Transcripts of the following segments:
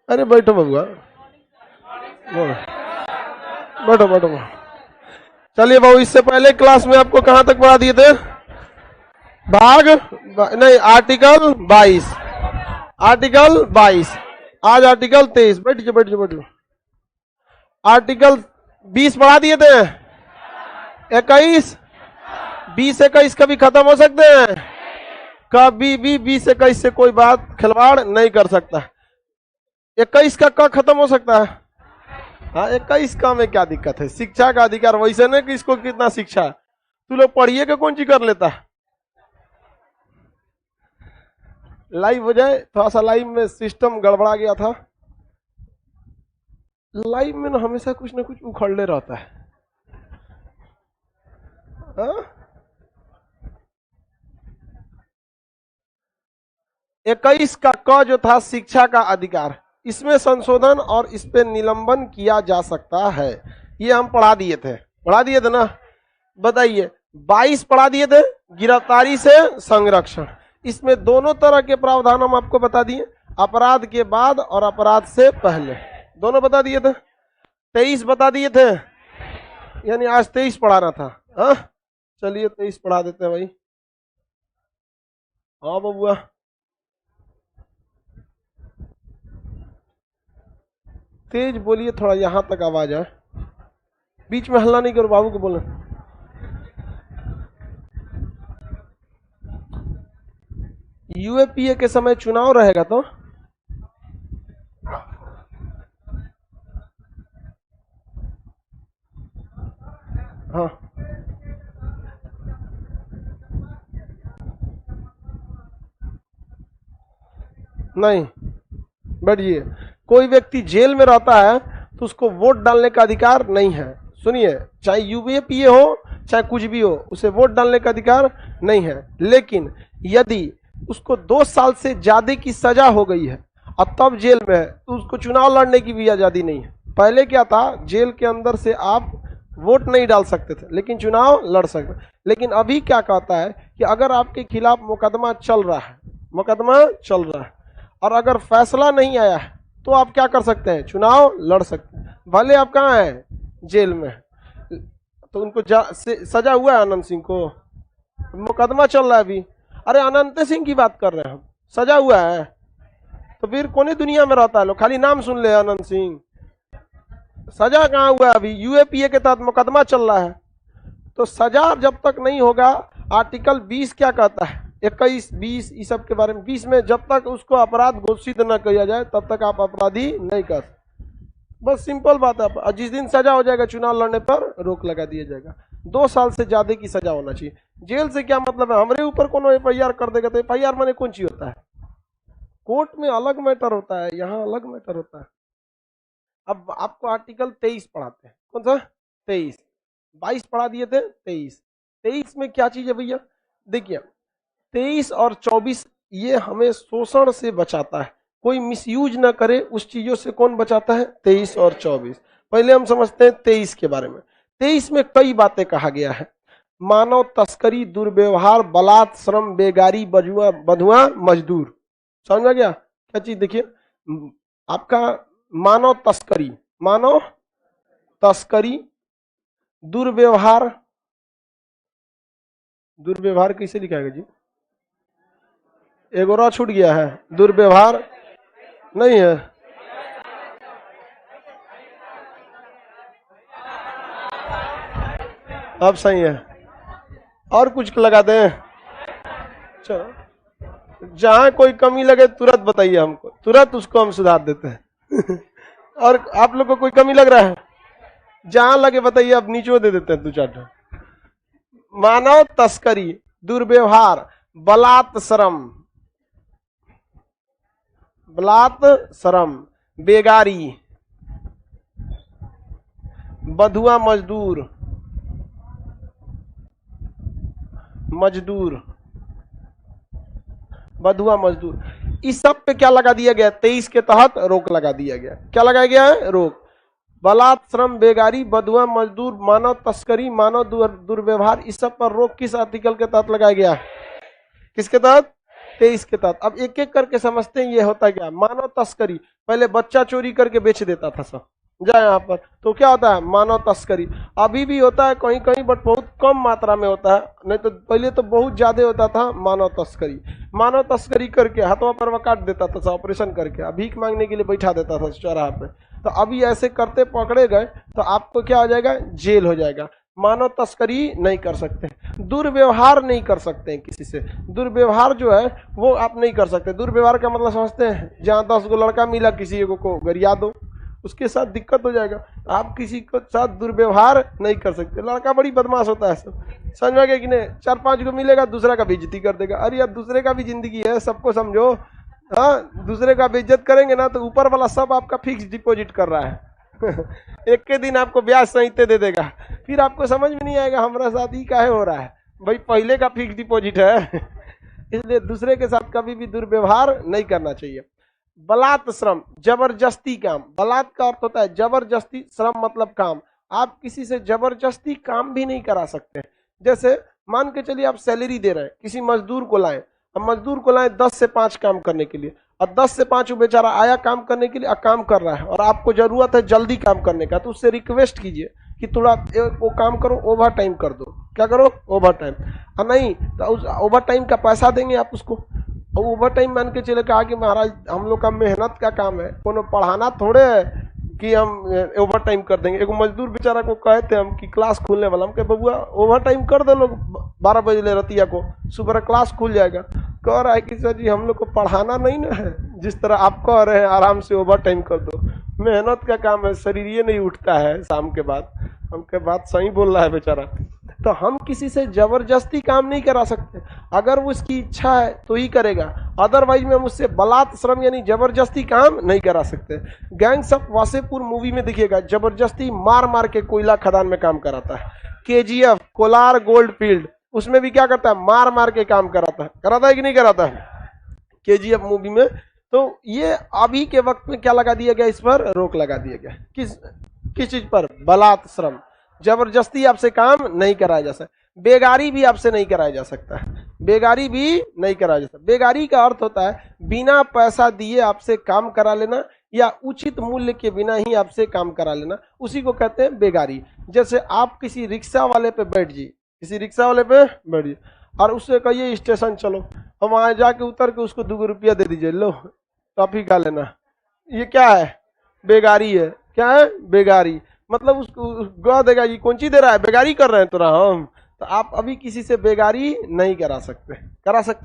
अरे बैठो बबुआ, बैठो बैठो। चलिए बाबू, इससे पहले क्लास में आपको कहां तक पढ़ा दिए थे? नहीं, आर्टिकल 22, आर्टिकल 22। आज आर्टिकल 23। बैठ जाओ बैठ जाओ बैठ जाओ। आर्टिकल 20 पढ़ा दिए थे। 21, 20 21 कभी खत्म हो सकते हैं? कभी भी 20 21 से कोई बात खिलवाड़ नहीं कर सकता। 21 का क खत्म हो सकता है? हाँ, 21 का में क्या दिक्कत है? शिक्षा का अधिकार। वैसे नहीं कि इसको कितना शिक्षा है, तू लोग पढ़िए के कौन चीज कर लेता है। लाइव हो जाए, थोड़ा सा लाइव में सिस्टम गड़बड़ा गया था। लाइव में ना हमेशा कुछ ना कुछ उखड़ले रहता है। 21 का क जो था शिक्षा का अधिकार, इसमें संशोधन और इस पे निलंबन किया जा सकता है। ये हम पढ़ा दिए थे ना। बताइए, 22 पढ़ा दिए थे, गिरफ्तारी से संरक्षण। इसमें दोनों तरह के प्रावधान हम आपको बता दिए, अपराध के बाद और अपराध से पहले, दोनों बता दिए थे। 23 बता दिए थे, यानी आज 23 पढ़ाना था। हाँ, चलिए 23 पढ़ा देते हैं भाई। हाँ बबुआ, तेज बोलिए, थोड़ा यहां तक आवाज आए। बीच में हल्ला नहीं करो, बाबू को बोलो। यूएपीए के समय चुनाव रहेगा तो हाँ, नहीं बैठिए। कोई व्यक्ति जेल में रहता है तो उसको वोट डालने का अधिकार नहीं है। सुनिए, चाहे यूएपीए हो चाहे कुछ भी हो, उसे वोट डालने का अधिकार नहीं है। लेकिन यदि उसको 2 साल से ज्यादा की सजा हो गई है और तब जेल में है, तो उसको चुनाव लड़ने की भी आजादी नहीं है। पहले क्या था, जेल के अंदर से आप वोट नहीं डाल सकते थे, लेकिन चुनाव लड़ सकते। लेकिन अभी क्या कहता है कि अगर आपके खिलाफ मुकदमा चल रहा है और अगर फैसला नहीं आया है, तो आप क्या कर सकते हैं? चुनाव लड़ सकते हैं, भले आप कहाँ हैं? जेल में। तो उनको सजा हुआ है अनंत सिंह को, मुकदमा चल रहा है अभी। अरे अनंत सिंह की बात कर रहे हैं हम, सजा हुआ है। तो फिर कौन दुनिया में रहता है? लोग खाली नाम सुन ले अनंत सिंह, सजा कहाँ हुआ है? अभी यूएपीए के तहत मुकदमा चल रहा है। तो सजा जब तक नहीं होगा, आर्टिकल 20 क्या कहता है, 21 20 इस सब के बारे में, 20 में जब तक उसको अपराध घोषित न किया जाए तब तक आप अपराधी नहीं कर सकते। बस सिंपल बात है। जिस दिन सजा हो जाएगा, चुनाव लड़ने पर रोक लगा दिया जाएगा। 2 साल से ज्यादा की सजा होना चाहिए। जेल से क्या मतलब है? हमारे ऊपर कोनो एफआईआर कर देगा तो एफआईआर माने कौन चीज होता है? कोर्ट में अलग मैटर होता है, यहाँ अलग मैटर होता है। अब आपको आर्टिकल 23 पढ़ाते हैं। कौन सा? 23। 22 पढ़ा दिए थे, 23 में क्या चीज है भैया? देखिए, 23 और 24 ये हमें शोषण से बचाता है, कोई मिसयूज ना करे उस चीजों से। कौन बचाता है? 23 और 24। पहले हम समझते हैं 23 के बारे में। 23 में कई बातें कहा गया है। मानव तस्करी, दुर्व्यवहार, बलात्, श्रम, बेगारी, बधुआ, मजदूर। समझ में गया क्या चीज? देखिए, आपका मानव तस्करी, दुर्व्यवहार कैसे लिखाएगा जी? एगोरा छूट गया है, दुर्व्यवहार नहीं है। अब सही है, और कुछ लगा दें? चलो, जहां कोई कमी लगे तुरंत बताइए हमको, तुरंत उसको हम सुधार देते हैं। और आप लोग को कोई कमी लग रहा है, जहां लगे बताइए, अब नीचे दे देते हैं 2-4। मानव तस्करी, दुर्व्यवहार, बलात् श्रम, बेगारी, बधुआ मजदूर, इस सब पे क्या लगा दिया गया? 23 के तहत रोक लगा दिया गया। क्या लगाया गया है? रोक। बलात्, श्रम, बेगारी, बधुआ मजदूर, मानव तस्करी, मानव दुर्व्यवहार, इस सब पर रोक किस आर्टिकल के तहत लगाया गया? किसके तहत? 23 के तहत। अब एक एक करके समझते हैं ये होता क्या। मानव तस्करी, पहले बच्चा चोरी करके बेच देता था सब जा यहाँ पर, तो क्या होता है मानव तस्करी। अभी भी होता है कहीं कहीं, बट बहुत कम मात्रा में होता है, नहीं तो पहले तो बहुत ज्यादा होता था मानव तस्करी। मानव तस्करी करके हाथों पर वो काट देता था, ऑपरेशन करके भीख मांगने के लिए बैठा देता था चौराहा पे। तो अभी ऐसे करते पकड़े गए तो आपको क्या हो जाएगा, जेल हो जाएगा। मानव तस्करी नहीं कर सकते, दुर्व्यवहार नहीं कर सकते हैं किसी से। दुर्व्यवहार जो है वो आप नहीं कर सकते। दुर्व्यवहार का मतलब समझते हैं, जहाँ 10 गो लड़का मिला किसी को गरिया दो, उसके साथ दिक्कत हो जाएगा। आप किसी के साथ दुर्व्यवहार नहीं कर सकते। लड़का बड़ी बदमाश होता है सब, समझ में गया कि नहीं। 4-5 को मिलेगा, दूसरा का बेइज्जती कर देगा। अरे यार दूसरे का भी जिंदगी है, सबको समझो। हाँ, दूसरे का बेइज्जत करेंगे ना तो ऊपर वाला सब आपका फिक्स डिपॉजिट कर रहा है एक के दिन आपको ब्याज सहित दे देगा, फिर आपको समझ में नहीं आएगा हमारा साथ ही काहे हो रहा है, भाई पहले का फिक्स डिपॉजिट है इसलिए दूसरे के साथ कभी भी दुर्व्यवहार नहीं करना चाहिए। बलात् श्रम, जबरदस्ती काम। बलात् का अर्थ होता है जबरदस्ती, श्रम मतलब काम। आप किसी से जबरदस्ती काम भी नहीं करा सकते। जैसे मान के चलिए आप सैलरी दे रहे हैं, किसी मजदूर को लाएं, अब मजदूर को लाएं 10 से 5 काम करने के लिए, और 10 से 5 वो बेचारा आया काम करने के लिए, काम कर रहा है और आपको जरूरत है जल्दी काम करने का, तो उससे रिक्वेस्ट कीजिए कि थोड़ा वो काम करो, ओवर टाइम कर दो। क्या करो, ओवर टाइम। और नहीं तो उस ओवर टाइम का पैसा देंगे आप उसको। ओवर टाइम मान के चले कहा कि महाराज हम लोग का मेहनत का काम है, कोनो पढ़ाना थोड़े है कि हम ओवर टाइम कर देंगे। एक मजदूर बेचारा को कहते हम कि क्लास खुलने वाला, हम कहे बबुआ ओवर टाइम कर दो लोग 12 बजे ले रतिया को, सुबह क्लास खुल जाएगा। कह रहा है कि सर जी हम लोग को पढ़ाना नहीं ना है, जिस तरह आप कह रहे हैं आराम से ओवर टाइम कर दो, मेहनत का काम है, शरीर ये नहीं उठता है शाम के बाद। हमके बात सही बोल रहा है बेचारा। तो हम किसी से जबरदस्ती काम नहीं करा सकते, अगर वो उसकी इच्छा है तो ही करेगा, अदरवाइज में हम उससे बलात् श्रम यानी जबरदस्ती काम नहीं करा सकते। गैंग्स ऑफ वासेपुर मूवी में देखिएगा, जबरदस्ती मार मार के कोयला खदान में काम कराता है। KGF कोलार गोल्ड फील्ड, उसमें भी क्या करता है, मार मार के काम कराता है कि नहीं कराता है KGF मूवी में। तो ये अभी के वक्त में क्या लगा दिया गया, इस पर रोक लगा दिया गया। किस चीज पर, बलात् श्रम, जबरदस्ती आपसे काम नहीं कराया जा सकता। बेगारी भी आपसे नहीं कराया जा सकता है, बेगारी भी नहीं कराया जा सकता। बेगारी का अर्थ होता है बिना पैसा दिए आपसे काम करा लेना या उचित मूल्य के बिना ही आपसे काम करा लेना, उसी को कहते हैं बेगारी। जैसे आप किसी रिक्शा वाले पे बैठ जाइए, किसी रिक्शा वाले पे बैठिए और उससे कहिए स्टेशन चलो, और वहां जाके उतर के उसको 2 रुपया दे दीजिए, लो टॉफी खा लेना, ये क्या है, बेगारी है। क्या है, बेगारी। मतलब उसको गवा देगा ये कौन ची दे रहा है, बेगारी कर रहे हैं तोरा हम। तो आप अभी किसी से बेगारी नहीं करा सकते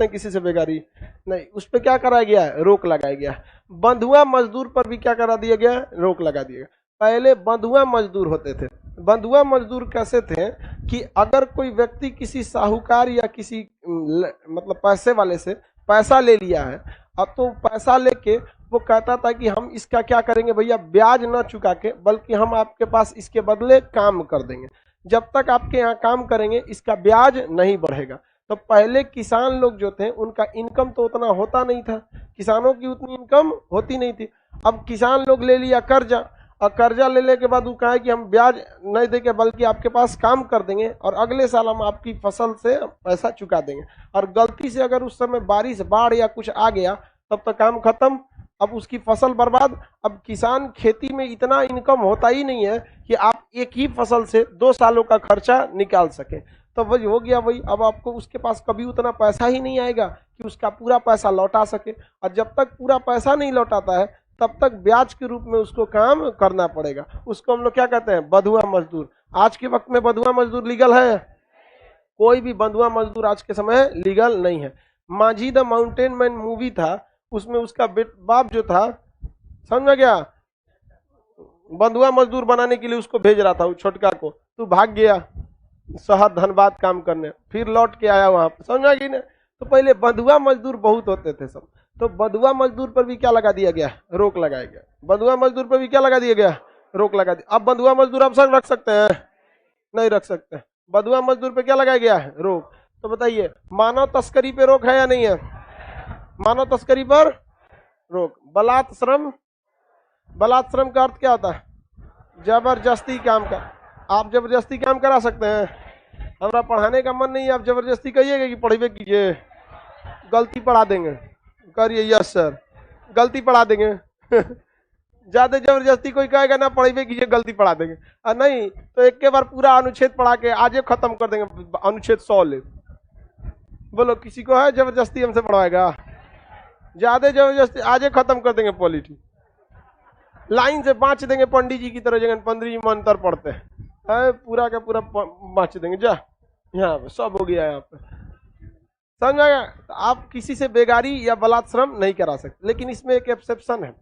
हैं किसी से बेगारी नहीं। उस पर क्या कराया गया है, रोक लगाया गया। बंधुआ मजदूर पर भी क्या करा दिया गया, रोक लगा दिया गया। पहले बंधुआ मजदूर होते थे। बंधुआ मजदूर कैसे थे कि अगर कोई व्यक्ति किसी साहूकार या किसी मतलब पैसे वाले से पैसा ले लिया है, अब तो पैसा लेके वो कहता था कि हम इसका क्या करेंगे भैया, ब्याज न चुका के, बल्कि हम आपके पास इसके बदले काम कर देंगे, जब तक आपके यहाँ काम करेंगे इसका ब्याज नहीं बढ़ेगा। तो पहले किसान लोग जो थे उनका इनकम तो उतना होता नहीं था, किसानों की उतनी इनकम होती नहीं थी। अब किसान लोग ले लिया कर्जा, और कर्जा लेने के बाद वो कहा कि हम ब्याज नहीं देंगे बल्कि आपके पास काम कर देंगे और अगले साल हम आपकी फसल से पैसा चुका देंगे। और गलती से अगर उस समय बारिश बाढ़ या कुछ आ गया तब तो काम खत्म, अब उसकी फसल बर्बाद। अब किसान खेती में इतना इनकम होता ही नहीं है कि आप एक ही फसल से 2 सालों का खर्चा निकाल सके। तो वही हो गया वही, अब आपको उसके पास कभी उतना पैसा ही नहीं आएगा कि उसका पूरा पैसा लौटा सके, और जब तक पूरा पैसा नहीं लौटाता है तब तक ब्याज के रूप में उसको काम करना पड़ेगा। उसको हम लोग क्या कहते हैं, बंधुआ मजदूर। आज के वक्त में बंधुआ मजदूर लीगल है, कोई भी बंधुआ मजदूर आज के समय लीगल नहीं है। माझी द माउंटेन मैन मूवी था, उसमें उसका बाप जो था, समझ में गया, बंधुआ मजदूर बनाने के लिए उसको भेज रहा था, उस छोटका को, तू भाग गया शहर धनबाद काम करने, फिर लौट के आया वहां पर, समझ में गई ना। तो पहले बंधुआ मजदूर बहुत होते थे सब, तो बंधुआ मजदूर पर भी क्या लगा दिया गया, रोक लगाया गया। बंधुआ मजदूर पर भी क्या लगा दिया गया, रोक लगा दिया। अब बंधुआ मजदूर आप सब रख सकते हैं, नहीं रख सकते। बंधुआ मजदूर पे क्या लगाया गया है, रोक। तो बताइए मानव तस्करी पे रोक है या नहीं है, मानव तस्करी पर रोक। बलात् श्रम, बलात् श्रम का अर्थ क्या होता है, जबरदस्ती काम का। आप जबरदस्ती काम करा सकते हैं, हमारा पढ़ाने का मन नहीं है, आप जबरदस्ती कहिएगा कि पढ़वे कीजिए, गलती पढ़ा देंगे, करिए यस सर, गलती पढ़ा देंगे। ज्यादा जबरदस्ती कोई कहेगा ना पढ़ेबे कीजिए, गलती पढ़ा देंगे। और नहीं तो एक के बार पूरा अनुच्छेद पढ़ा के आज खत्म कर देंगे, अनुच्छेद 100 ले। बोलो किसी को है जबरदस्ती हमसे पढ़वाएगा? ज्यादा जबरदस्ती आज खत्म कर देंगे पॉलिटी, लाइन से बाँच देंगे पंडित जी की तरह, जगह 15 मंत्र पढ़ते हैं पूरा का पूरा बाँच देंगे। जा यहाँ पे सब हो गया, यहाँ पे समझ में आया? तो आप किसी से बेगारी या बलात्श्रम नहीं करा सकते, लेकिन इसमें एक एक्सेप्शन है,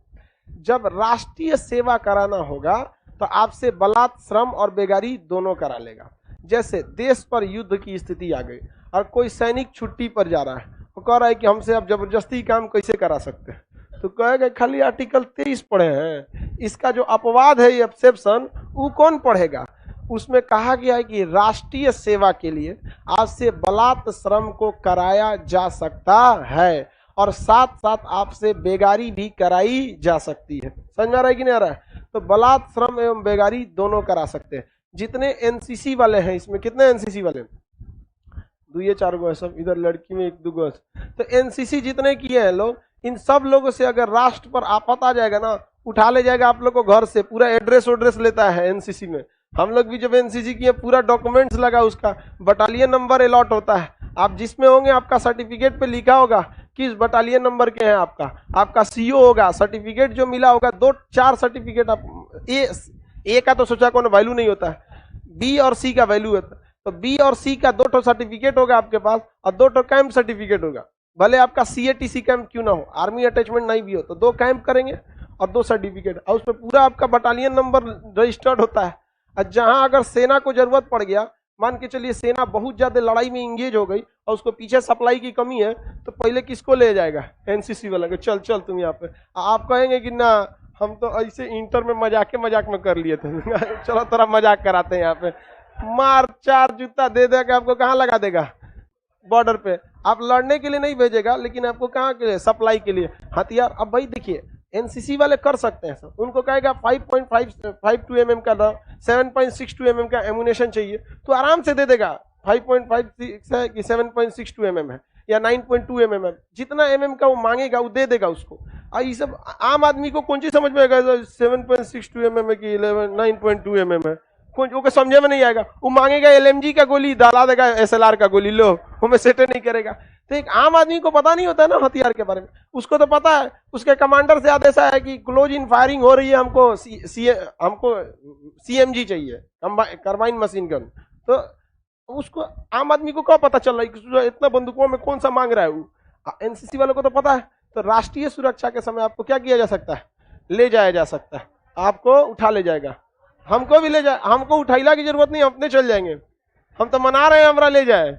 जब राष्ट्रीय सेवा कराना होगा तो आपसे बलात्श्रम और बेगारी दोनों करा लेगा। जैसे देश पर युद्ध की स्थिति आ गई और कोई सैनिक छुट्टी पर जा रहा है, वो कह रहा है कि हमसे आप जबरदस्ती काम कैसे करा सकते हैं, तो कहेगा खाली आर्टिकल 23 पढ़े हैं, इसका जो अपवाद है ये एक्सेप्शन, वो कौन पढ़ेगा? उसमें कहा गया है कि राष्ट्रीय सेवा के लिए आपसे बलात्श्रम को कराया जा सकता है और साथ साथ आपसे बेगारी भी कराई जा सकती है। समझ में आ रहा है कि नहीं आ रहा है? तो बलात्श्रम एवं बेगारी दोनों करा सकते हैं। जितने एनसीसी वाले हैं, इसमें कितने एनसीसी वाले? 2-4 गो है सब, इधर लड़की में 1-2 गो। तो एनसीसी जितने किए हैं लोग, इन सब लोगों से अगर राष्ट्र पर आफत आ जाएगा ना, उठा ले जाएगा आप लोग को घर से, पूरा एड्रेस लेता है एनसीसी में। हम लोग भी जब एनसीसी किए पूरा डॉक्यूमेंट्स लगा, उसका बटालियन नंबर अलॉट होता है, आप जिसमें होंगे आपका सर्टिफिकेट पे लिखा होगा किस बटालियन नंबर के हैं, आपका सीओ होगा, सर्टिफिकेट जो मिला होगा 2-4 सर्टिफिकेट। आप ए का तो सोचा कौन वैल्यू नहीं होता है, बी और सी का वैल्यू होता है, तो बी और सी का 2 सर्टिफिकेट होगा आपके पास और 2 कैंप सर्टिफिकेट होगा। भले आपका CATC कैंप क्यों ना हो, आर्मी अटैचमेंट नहीं भी हो, तो 2 कैंप करेंगे और 2 सर्टिफिकेट, और उसमें पूरा आपका बटालियन नंबर रजिस्टर्ड होता है। और जहां अगर सेना को जरूरत पड़ गया, मान के चलिए सेना बहुत ज्यादा लड़ाई में इंगेज हो गई और उसको पीछे सप्लाई की कमी है, तो पहले किसको ले जाएगा? एनसीसी वाला को, चल तुम यहाँ पे। आप कहेंगे कि ना हम तो ऐसे इंटर में मजाक में कर लिए थे चलो थोड़ा मजाक कराते हैं यहाँ पे, मार 4 जूता दे देगा, आपको कहाँ लगा देगा? बॉर्डर पे। आप लड़ने के लिए नहीं भेजेगा, लेकिन आपको कहाँ के लिए? सप्लाई के लिए हथियार। अब भाई देखिए एनसीसी वाले कर सकते हैं सर, उनको कहेगा 5.52 mm का 7.62 mm का एमुनेशन चाहिए तो आराम से दे देगा। 5.56 है कि 7.62 mm है या 9.2 mm है, जितना mm का वो मांगेगा वो दे देगा उसको। और ये सब आम आदमी को कौन चीज समझ में आएगा? 7.62 mm है कि 9.2 mm है, को समझे में नहीं आएगा। वो मांगेगा LMG का गोली, डाला देगा SLR का गोली, लो हमें सेट नहीं करेगा। तो एक आम आदमी को पता नहीं होता है ना हथियार के बारे में, उसको तो पता है, उसके कमांडर से आदेश है कि क्लोज इन फायरिंग हो रही है, हमको CMG चाहिए, कार्बाइन मशीन गन। तो उसको आम आदमी को क्या पता चल रहा है इतना बंदूकों में कौन सा मांग रहा है वो? एनसीसी वालों को तो पता है। तो राष्ट्रीय सुरक्षा के समय आपको क्या किया जा सकता है? ले जाया जा सकता है, आपको उठा ले जाएगा। हमको भी ले जाए, हमको उठाइला की जरूरत नहीं, अपने चल जाएंगे। हम तो मना रहे हैं हमरा ले जाए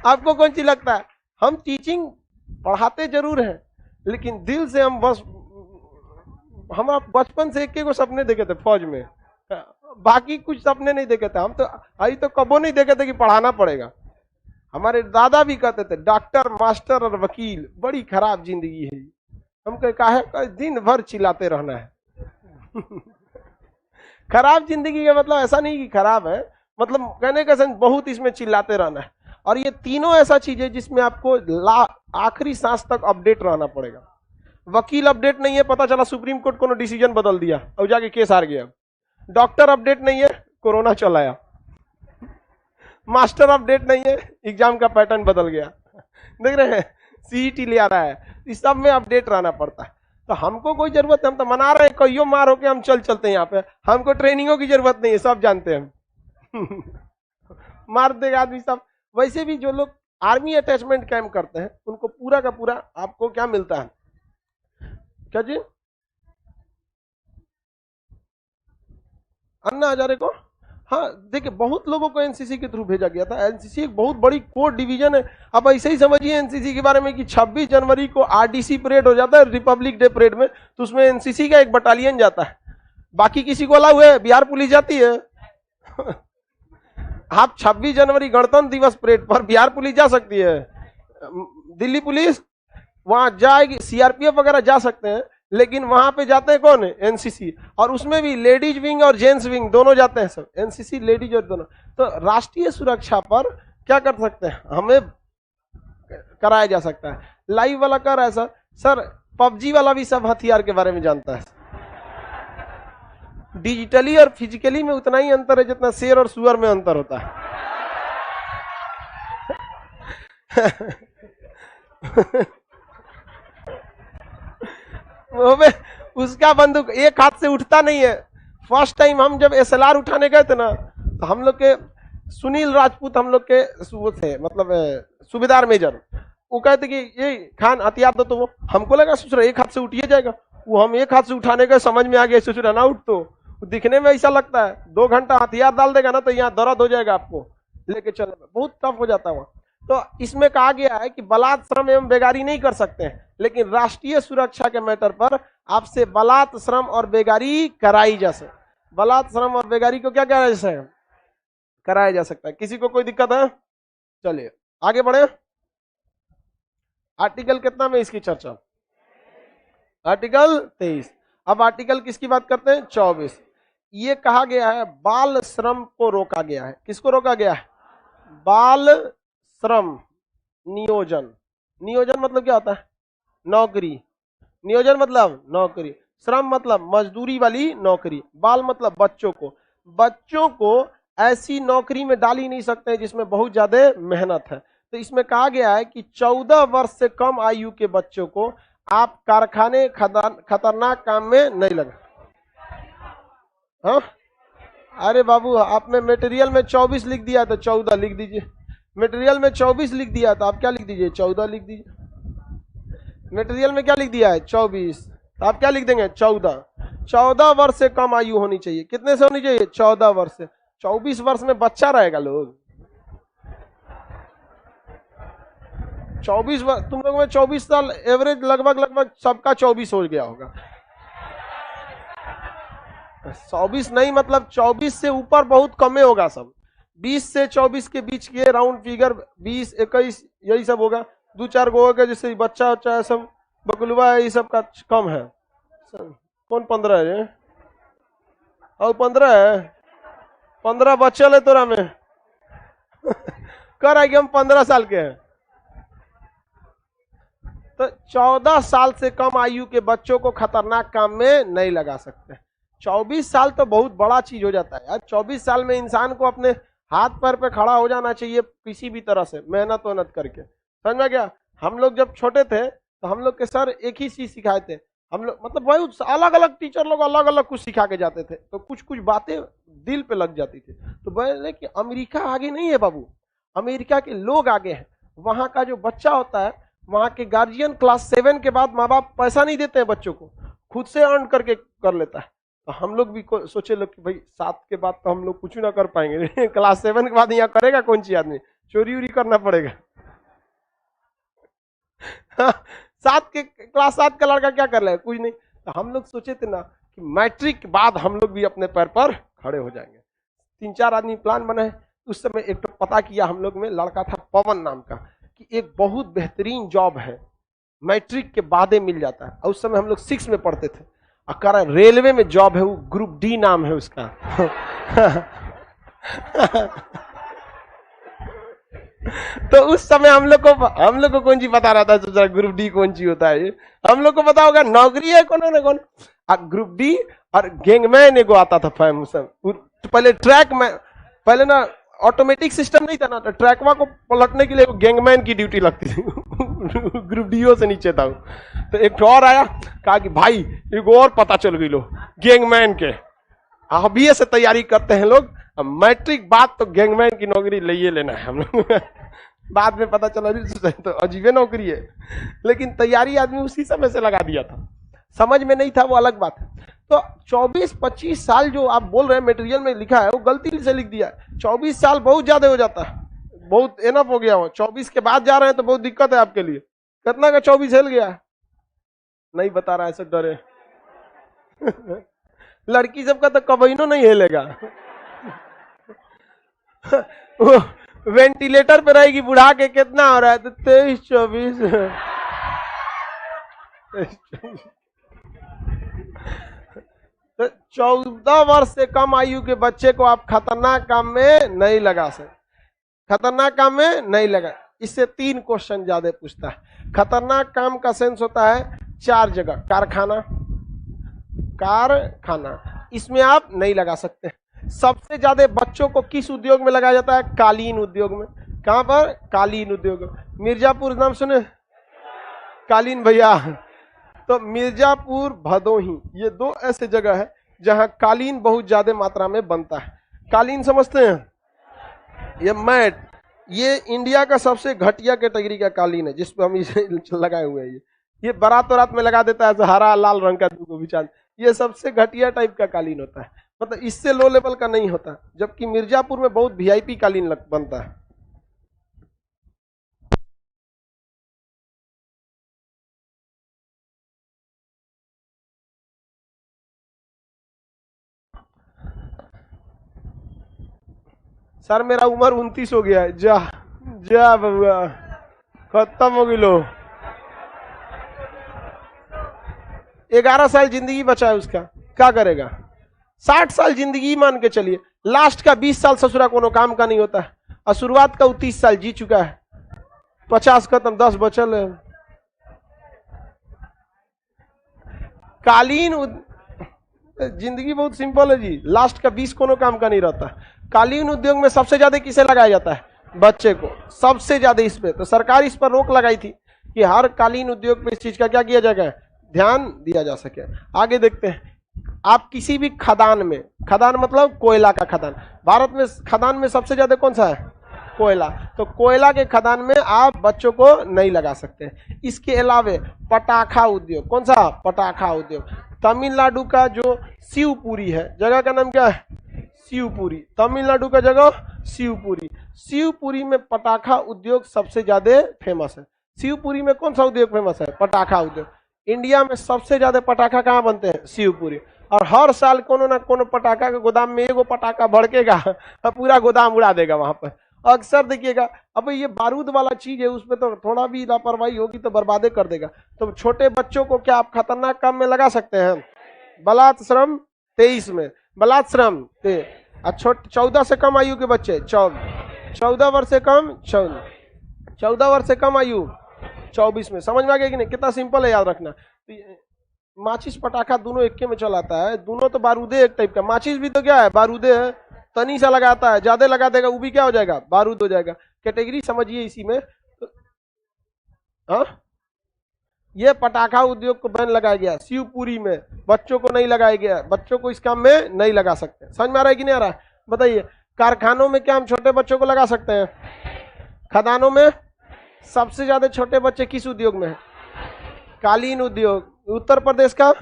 आपको कौन सी लगता है? हम टीचिंग पढ़ाते जरूर हैं, लेकिन दिल से हम बस, हमारा बचपन से एक को सपने देखे थे फौज में, बाकी कुछ सपने नहीं देखे थे। हम तो अभी तो कबो नहीं देखे थे कि पढ़ाना पड़ेगा। हमारे दादा भी कहते थे डॉक्टर, मास्टर और वकील बड़ी खराब जिंदगी है। हमको कहा दिन भर चिल्लाते रहना है खराब जिंदगी का मतलब ऐसा नहीं कि खराब है, मतलब कहने का सेंस बहुत इसमें चिल्लाते रहना है। और ये तीनों ऐसा चीज है जिसमें आपको आखिरी सांस तक अपडेट रहना पड़ेगा। वकील अपडेट नहीं है, पता चला सुप्रीम कोर्ट को डिसीजन बदल दिया और जाके केस हार गया। डॉक्टर अपडेट नहीं है, कोरोना चल आया। मास्टर अपडेट नहीं है, एग्जाम का पैटर्न बदल गया। देख रहे हैं CET ले आ रहा है, इस सब में अपडेट रहना पड़ता है। तो हमको कोई जरूरत है, हम तो मना रहे हैं कईयों मार होके हम चलते हैं यहाँ पे, हमको ट्रेनिंगों की जरूरत नहीं है, सब जानते हैं मार देगा आदमी सब। वैसे भी जो लोग आर्मी अटैचमेंट कैंप करते हैं उनको पूरा का पूरा आपको क्या मिलता है? क्या जी? अन्ना हजारे को, हाँ देखिए बहुत लोगों को एनसीसी के थ्रू भेजा गया था। एनसीसी एक बहुत बड़ी कोर डिवीजन है। अब ऐसे ही समझिए एनसीसी के बारे में कि 26 जनवरी को RDC परेड हो जाता है, रिपब्लिक डे परेड में, तो उसमें एनसीसी का एक बटालियन जाता है, बाकी किसी को अलाउ है? बिहार पुलिस जाती है आप 26 जनवरी गणतंत्र दिवस परेड पर बिहार पुलिस जा सकती है, दिल्ली पुलिस वहां जाएगी, CRPF वगैरह जा सकते हैं, लेकिन वहां पे जाते हैं कौन? एनसीसी। और उसमें भी लेडीज विंग और जेंट्स विंग दोनों जाते हैं सब, एनसीसी लेडीज और दोनों। तो राष्ट्रीय सुरक्षा पर क्या कर सकते हैं? हमें कराया जा सकता है। लाइव वाला कर रहा है सर, सर पबजी वाला भी सब हथियार के बारे में जानता है। डिजिटली और फिजिकली में उतना ही अंतर है जितना शेर और सुअर में अंतर होता है। वो में उसका बंदूक एक हाथ से उठता नहीं है। फर्स्ट टाइम हम जब एसएलआर उठाने गए थे ना, तो हम लोग के सुनील राजपूत हम लोग के वो थे, मतलब सूबेदार मेजर, वो कहते कि ये खान हथियार दो, तो वो हमको लगा सोच रहा एक हाथ से उठिए जाएगा, वो हम एक हाथ से उठाने गए, समझ में आ गया सोच रहा ना उठ, तो दिखने में ऐसा लगता है 2 घंटा हथियार डाल देगा ना तो यहाँ दर्द हो जाएगा, आपको लेके चलने में बहुत टफ हो जाता है वहाँ। तो इसमें कहा गया है कि बलात्, श्रम एवं बेगारी नहीं कर सकते हैं, लेकिन राष्ट्रीय सुरक्षा के मैटर पर आपसे बलात्, श्रम और बेगारी कराई जा सकती। बलात्, श्रम और बेगारी को क्या कराया जा सकता है। किसी को कोई दिक्कत है? चलिए आगे बढ़े। आर्टिकल कितना में इसकी चर्चा? आर्टिकल 23। अब आर्टिकल किसकी बात करते हैं? 24। ये कहा गया है बाल श्रम को रोका गया है। किसको रोका गया है? बाल श्रम नियोजन। नियोजन मतलब क्या होता है? नौकरी। नियोजन मतलब नौकरी, श्रम मतलब मजदूरी वाली नौकरी, बाल मतलब बच्चों को। बच्चों को ऐसी नौकरी में डाल ही नहीं सकते जिसमें बहुत ज्यादा मेहनत है। तो इसमें कहा गया है कि 14 वर्ष से कम आयु के बच्चों को आप कारखाने खतरनाक काम में नहीं लगा। हाँ अरे बाबू, आपने मटेरियल में 24 लिख दिया तो 14 लिख दीजिए। मटेरियल में 24 लिख दिया तो आप क्या लिख दीजिए? 14 लिख दीजिए। मटेरियल में क्या लिख दिया है? 24, तो आप क्या लिख देंगे? 14। 14 वर्ष से कम आयु होनी चाहिए। कितने से होनी चाहिए? 14 वर्ष से। 24 वर्ष में बच्चा रहेगा लोग। 24 वर्ष, तुम लोग में 24 साल एवरेज लगभग सबका 24 हो गया होगा। 24 नहीं, मतलब 24 से ऊपर बहुत कमे होगा सब। 20 से 24 के बीच के राउंड फिगर 20, 21 यही सब होगा। 2-4 गो होगा, जैसे बच्चा उच्चा सब बकलुआ है, ये सब का कम है। कौन 15 है? और 15 है? 15 बच्चल है तोरा में। कर आएगी हम 15 साल के हैं। तो 14 साल से कम आयु के बच्चों को खतरनाक काम में नहीं लगा सकते। 24 साल तो बहुत बड़ा चीज हो जाता है यार। 24 साल में इंसान को अपने हाथ पैर पे खड़ा हो जाना चाहिए किसी भी तरह से, मेहनत करके। समझ में गया? हम लोग जब छोटे थे तो हम लोग के सर एक ही चीज सिखाए थे। हम लोग मतलब बहुत अलग अलग टीचर लोग अलग अलग कुछ सिखा के जाते थे, तो कुछ कुछ बातें दिल पे लग जाती थी। तो बोले कि अमेरिका आगे नहीं है बाबू, अमेरिका के लोग आगे हैं। वहां का जो बच्चा होता है, वहां के गार्जियन क्लास 7 के बाद माँ बाप पैसा नहीं देते हैं बच्चों को, खुद से अर्न करके कर लेता है। तो हम लोग भी सोचे लोग कि भाई 7 के बाद तो हम लोग कुछ ना कर पाएंगे। क्लास 7 के बाद यहाँ करेगा कौन सी आदमी? चोरी उरी करना पड़ेगा। क्लास 7 का लड़का क्या कर लेगा? कुछ नहीं। तो हम लोग सोचे थे ना कि मैट्रिक के बाद हम लोग भी अपने पैर पर खड़े हो जाएंगे। 3-4 आदमी प्लान बनाए। उस समय एक तो पता किया हम लोग में, लड़का था पवन नाम का, कि एक बहुत बेहतरीन जॉब है, मैट्रिक के बाद मिल जाता है। और उस समय हम लोग 6 में पढ़ते थे। अकार रेलवे में जॉब है, वो ग्रुप डी नाम है उसका। तो उस समय हम लोग को कौन सी पता रहता है ग्रुप डी कौन सी होता है? हम लोग को पता होगा नौकरी है कौन ना कौन। ग्रुप डी और गैंगमैन एगो आता था पहले ट्रैक में, पहले ना ऑटोमेटिक सिस्टम नहीं था ना, तो ट्रैकवा को पलटने के लिए गैंगमैन की ड्यूटी लगती थी। ग्रुप डीओ से नीचे था। तो एक और आया, कहा कि भाई एक और पता चल गई लो गैंगमैन के, अभी से तैयारी करते हैं लोग, मैट्रिक बाद तो गैंगमैन की नौकरी ले लेना है हम लोग। बाद में पता चला तो अजीबे नौकरी है, लेकिन तैयारी आदमी उसी समय से लगा दिया था। समझ में नहीं था वो अलग बात है। तो 24-25 साल जो आप बोल रहे हैं मटेरियल में लिखा है, वो गलती से लिख दिया है। 24 साल बहुत ज्यादा हो जाता है, बहुत एनफ हो गया हो। 24 के बाद जा रहे हैं तो बहुत दिक्कत है आपके लिए। कितना का 24 हिल गया? नहीं बता रहा है, सब डरे। लड़की सबका तो कबैनो नहीं हिलेगा। वो वेंटिलेटर पे रहेगी, बुढ़ा के कितना हो रहा है? तो 23-24। तो 14 वर्ष से कम आयु के बच्चे को आप खतरनाक काम में नहीं लगा सकते। खतरनाक काम में नहीं लगा। इससे 3 क्वेश्चन ज्यादा पूछता है। खतरनाक काम का सेंस होता है 4 जगह। कारखाना, कारखाना इसमें आप नहीं लगा सकते। सबसे ज्यादा बच्चों को किस उद्योग में लगाया जाता है? कालीन उद्योग में। कहां पर? कालीन उद्योग में। मिर्जापुर नाम सुने? कालीन भैया। तो मिर्जापुर, भदोही, ये 2 ऐसे जगह है जहां कालीन बहुत ज्यादा मात्रा में बनता है। कालीन समझते हैं? ये मैट, ये इंडिया का सबसे घटिया कैटेगरी का कालीन है जिसपे हम इसे लगाए हुए हैं। ये बारात वरात में लगा देता है, हरा लाल रंग का दूगो बिछा, ये सबसे घटिया टाइप का कालीन होता है, मतलब इससे लो लेवल का नहीं होता। जबकि मिर्जापुर में बहुत वीआईपी कालीन बनता है। सर मेरा उम्र 29 हो गया है। जा जा बबुआ, खत्म हो गई लो। 11 साल जिंदगी बचा है उसका, क्या करेगा? 60 साल जिंदगी मान के चलिए, लास्ट का 20 साल ससुरा कोनो काम का नहीं होता है, और शुरुआत का 30 साल जी चुका है, 50 खत्म, 10 बचल है। कालीन जिंदगी बहुत सिंपल है जी, लास्ट का 20 कोनो काम का नहीं रहता। कालीन उद्योग में सबसे ज्यादा किसे लगाया जाता है? बच्चे को, सबसे ज्यादा इस पे। तो सरकार इस पर रोक लगाई थी कि हर कालीन उद्योग पे इस चीज का क्या किया जाएगा? ध्यान दिया जा सके। आगे देखते हैं। आप किसी भी खदान में, खदान मतलब कोयला का खदान, भारत में खदान में सबसे ज्यादा कौन सा है? कोयला। तो कोयला के खदान में आप बच्चों को नहीं लगा सकते। इसके अलावे पटाखा उद्योग, कौन सा? पटाखा उद्योग। तमिलनाडु का जो शिवपुरी है, जगह का नाम क्या है? शिवपुरी। तमिलनाडु का जगह शिवपुरी। शिवपुरी में पटाखा उद्योग सबसे ज्यादा फेमस है। शिवपुरी में कौन सा उद्योग फेमस है? पटाखा उद्योग। इंडिया में सबसे ज्यादा पटाखा कहाँ बनते हैं? शिवपुरी। और हर साल कोनो ना कोनो पटाखा के गोदाम में एगो पटाखा भड़केगा, पूरा गोदाम उड़ा देगा वहां पर। अक्सर देखिएगा, अब ये बारूद वाला चीज है, उसमें तो थोड़ा भी लापरवाही होगी तो बर्बादे कर देगा। तो छोटे बच्चों को क्या आप खतरनाक काम में लगा सकते हैं? बलात् श्रम 23 में, बलात् श्रम 14 से कम आयु के बच्चे 14 वर्ष से कम 14 वर्ष से कम आयु 24 में। समझ में आ गया कि नहीं? कितना सिंपल है, याद रखना। माचिस पटाखा दोनों एक में चलाता है, दोनों तो बारूदे एक टाइप का। माचिस भी तो क्या है? बारूदे है। तनी सा लगाता है, ज्यादा लगा देगा वो भी क्या हो जाएगा? बारूद हो जाएगा। कैटेगरी समझिए इसी में। हाँ, ये पटाखा उद्योग को बैन लगाया गया शिवपुरी में, बच्चों को नहीं लगाया गया, बच्चों को इस काम में नहीं लगा सकते। समझ में आ रहा है कि नहीं आ रहा है? बताइए। कारखानों में क्या हम छोटे बच्चों को लगा सकते हैं? खदानों में सबसे ज्यादा छोटे बच्चे किस उद्योग में है? कालीन उद्योग। उत्तर प्रदेश का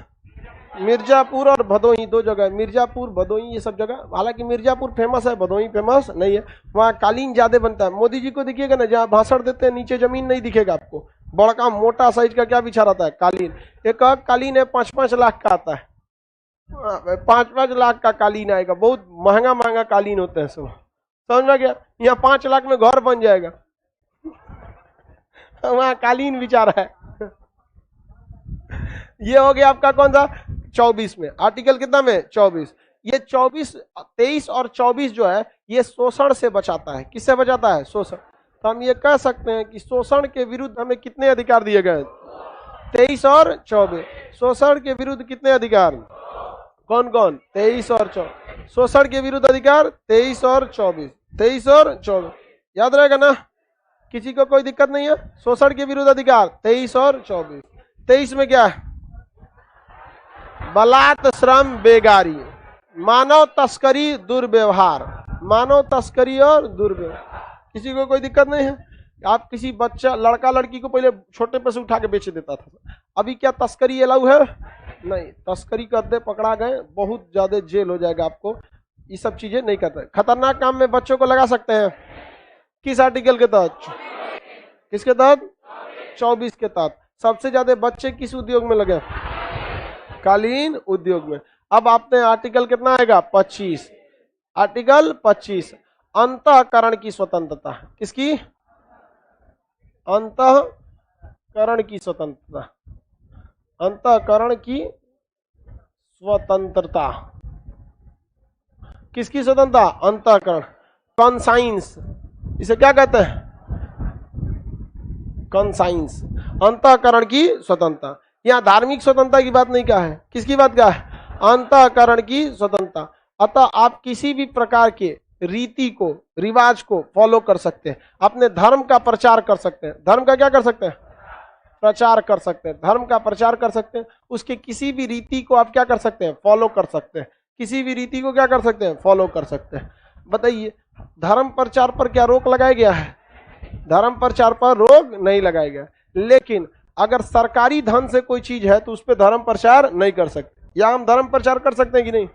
मिर्जापुर और भदोही 2 जगह, मिर्जापुर भदोही ये सब जगह। हालांकि मिर्जापुर फेमस है, भदोही फेमस नहीं है। वहाँ कालीन ज्यादा बनता है। मोदी जी को देखिएगा ना, जहाँ भाषण देते हैं नीचे जमीन नहीं दिखेगा आपको, बड़का मोटा साइज का क्या बिछा रहता है? कालीन। एक कालीन है 5-5 लाख का आता है, 5-5 लाख का कालीन आएगा। बहुत महंगा महंगा कालीन होते हैं सब। समझ में गया? यहाँ 5 लाख में घर बन जाएगा, वहाँ कालीन बिछा रहा है। ये हो गया आपका कौन सा? 24 में। आर्टिकल कितना में? 24। ये 24, 23 और 24 जो है ये शोषण से बचाता है। किससे बचाता है? शोषण। तो हम ये कह सकते हैं कि शोषण के विरुद्ध हमें कितने अधिकार दिए गए? 23 और 24। शोषण के विरुद्ध कितने अधिकार? कौन कौन? 23 और 24। शोषण के विरुद्ध अधिकार 23 और 24। 23 और 24 याद रहेगा ना? किसी को कोई दिक्कत नहीं है? शोषण के विरुद्ध अधिकार 23 और 24। 23 में क्या है? बलात् श्रम बेगारी, मानव तस्करी दुर्व्यवहार, मानव तस्करी और दुर्व्यवहार। किसी को कोई दिक्कत नहीं है? आप किसी बच्चा लड़का लड़की को पहले छोटे पे से उठा के बेच देता था, अभी क्या तस्करी अलाउ है? नहीं। तस्करी करते पकड़ा गए, बहुत ज्यादा जेल हो जाएगा आपको। ये सब चीजें नहीं करते। खतरनाक काम में बच्चों को लगा सकते हैं किस आर्टिकल के तहत? किसके तहत? 24 के तहत। सबसे ज्यादा बच्चे किस उद्योग में लगे? कालीन उद्योग में। अब आपने आर्टिकल कितना आएगा? 25। आर्टिकल 25 अंतःकरण की स्वतंत्रता। किसकी? अंतःकरण की स्वतंत्रता। अंतःकरण की स्वतंत्रता। किसकी स्वतंत्रता? अंतःकरण। कॉन्साइंस, इसे क्या कहते हैं? कॉन्साइंस, अंतःकरण की स्वतंत्रता। यहाँ धार्मिक स्वतंत्रता की बात नहीं कहा है, किसकी बात कहा है? अंतःकरण की स्वतंत्रता। अतः आप किसी भी प्रकार के रीति को, रिवाज को फॉलो कर सकते हैं, अपने धर्म का प्रचार कर सकते हैं। धर्म का क्या कर सकते हैं? प्रचार कर सकते हैं, धर्म का प्रचार कर सकते हैं। उसके किसी भी रीति को आप क्या कर सकते हैं? फॉलो कर सकते हैं। किसी भी रीति को क्या कर सकते हैं? फॉलो कर सकते हैं। बताइए, धर्म प्रचार पर क्या रोक लगाया गया है? धर्म प्रचार पर रोक नहीं लगाया गया। लेकिन अगर सरकारी धन से कोई चीज है तो उस पर धर्म प्रचार नहीं कर सकते। या हम धर्म प्रचार कर सकते हैं कि नहीं?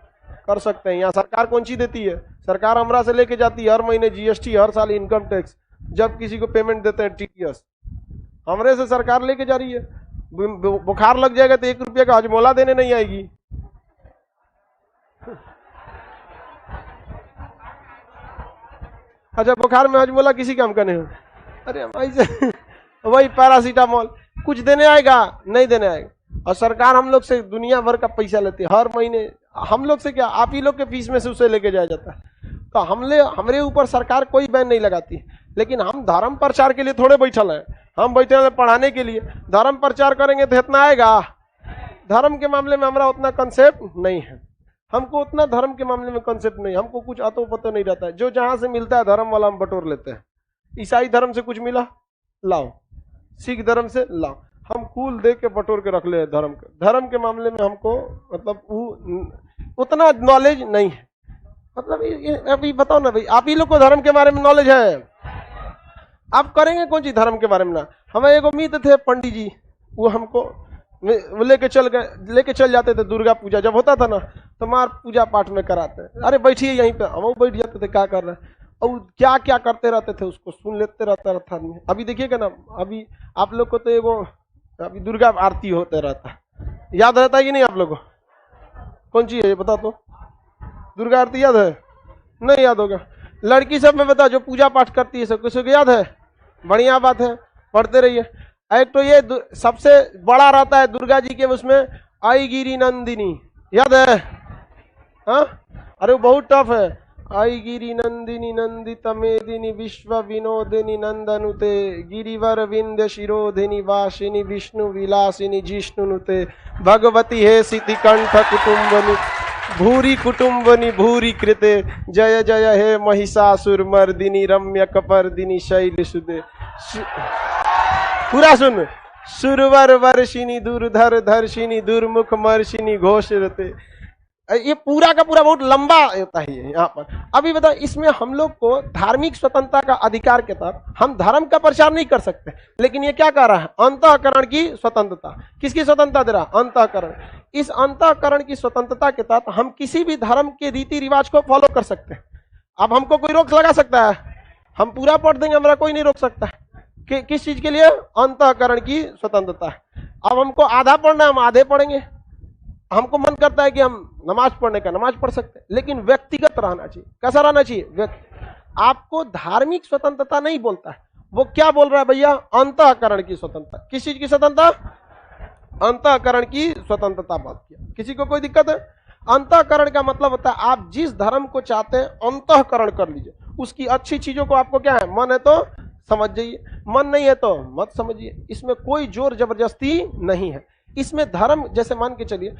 कर सकते हैं। यहाँ सरकार कौन सी देती है? सरकार हमरा से लेके जाती है हर महीने जीएसटी, हर साल इनकम टैक्स, जब किसी को पेमेंट देते हैं टीडीएस, हमरे से सरकार लेके जा रही है। बुखार लग जाएगा तो 1 रुपये का हजमोला देने नहीं आएगी। अच्छा, बुखार में हजमोला किसी काम का नहीं हो? अरे भाई से वही पैरासीटामोल कुछ देने आएगा? नहीं देने आएगा। और सरकार हम लोग से दुनिया भर का पैसा लेती है हर महीने। हम लोग से क्या, आप ही लोग के फीस में से उसे लेके जाया जाता है। तो हमरे ऊपर सरकार कोई बैन नहीं लगाती। लेकिन हम धर्म प्रचार के लिए थोड़े बैठल हैं, हम बैठे हैं पढ़ाने के लिए। धर्म प्रचार करेंगे तो इतना आएगा? धर्म के मामले में हमारा उतना कंसेप्ट नहीं है, हमको उतना धर्म के मामले में कंसेप्ट नहीं, हमको कुछ अतो पतो नहीं रहता है। जो जहां से मिलता है धर्म वाला हम बटोर लेते हैं। ईसाई धर्म से कुछ मिला, लाओ। सिख धर्म से लाओ। हम कुल दे के बटोर के रख ले धर्म के। धर्म के मामले में हमको मतलब उतना नॉलेज नहीं है। मतलब अभी बताओ ना भाई, आप ही लोग को धर्म के बारे में नॉलेज है? आप करेंगे कौन सी धर्म के बारे में ना? हमें एक उम्मीद थे पंडित जी, वो हमको लेके चल जाते थे। दुर्गा पूजा जब होता था ना तो मार पूजा पाठ में कराते, अरे बैठिए यहीं पे, हम बैठ जाते थे, क्या कर रहे हैं, और क्या क्या करते रहते थे उसको सुन लेते रहता था आदमी। अभी देखिएगा ना, अभी आप लोग को तो एगो अभी दुर्गा आरती होते रहता है, याद रहता है कि नहीं आप लोग को? कौन सी है ये बता तो? दुर्गा आरती याद है? नहीं याद होगा। लड़की सब में बता जो पूजा पाठ करती है सब किसी को याद है? बढ़िया बात है, पढ़ते रहिए। एक तो ये सबसे बड़ा रहता है दुर्गा जी के, उसमें आई गिरी नंदिनी, याद है? हाँ, अरे वो बहुत टफ है। आई गिरी नंदिनी नंदित मेदिनी विश्व विनोदिनी नंदनुते गिरिवर विंध्य शिरोधिनी वासिनी विष्णु विलासिनी जिष्णुनुते भगवती हे सिद्धि कंठ कुटुंबनी भूरी कुटुंबनी भूरी कृते जय जय हे महिषासुर मर्दिनी रम्य कपर्दिनी शैल सुदे। पूरा सुन। सुरवर वर्षिनी दुर्धर धर्षिनी दुर्मुख मर्षिनी घोषरते। ये पूरा का पूरा बहुत लंबा होता है यहाँ पर। अभी बताओ, इसमें हम लोग को धार्मिक स्वतंत्रता का अधिकार के तहत हम धर्म का प्रचार नहीं कर सकते। लेकिन ये क्या कह रहा है? अंतःकरण की स्वतंत्रता। किसकी स्वतंत्रता दे रहा? अंतःकरण। इस अंतःकरण की स्वतंत्रता के तहत हम किसी भी धर्म के रीति रिवाज को फॉलो कर सकते हैं। अब हमको कोई रोक लगा सकता है? हम पूरा पढ़ देंगे, हमारा कोई नहीं रोक सकता है। किस चीज के लिए? अंतःकरण की स्वतंत्रता। अब हमको आधा पढ़ना है, हम आधे पढ़ेंगे। हमको मन करता है कि हम नमाज पढ़ने का, नमाज पढ़ सकते हैं, लेकिन व्यक्तिगत रहना चाहिए। कैसा रहना चाहिए? आपको धार्मिक स्वतंत्रता नहीं बोलता है, वो क्या बोल रहा है भैया? अंतःकरण की स्वतंत्रता। किस चीज की स्वतंत्रता? अंतःकरण की स्वतंत्रता बात किया। किसी को कोई दिक्कत है? अंतःकरण का मतलब होता है आप जिस धर्म को चाहते हैं अंतःकरण कर लीजिए। उसकी अच्छी चीजों को आपको क्या है, मन है तो समझ जाइए, मन नहीं है तो मत समझिए। इसमें कोई जोर जबरदस्ती नहीं है। इसमें धर्म, जैसे मान के चलिए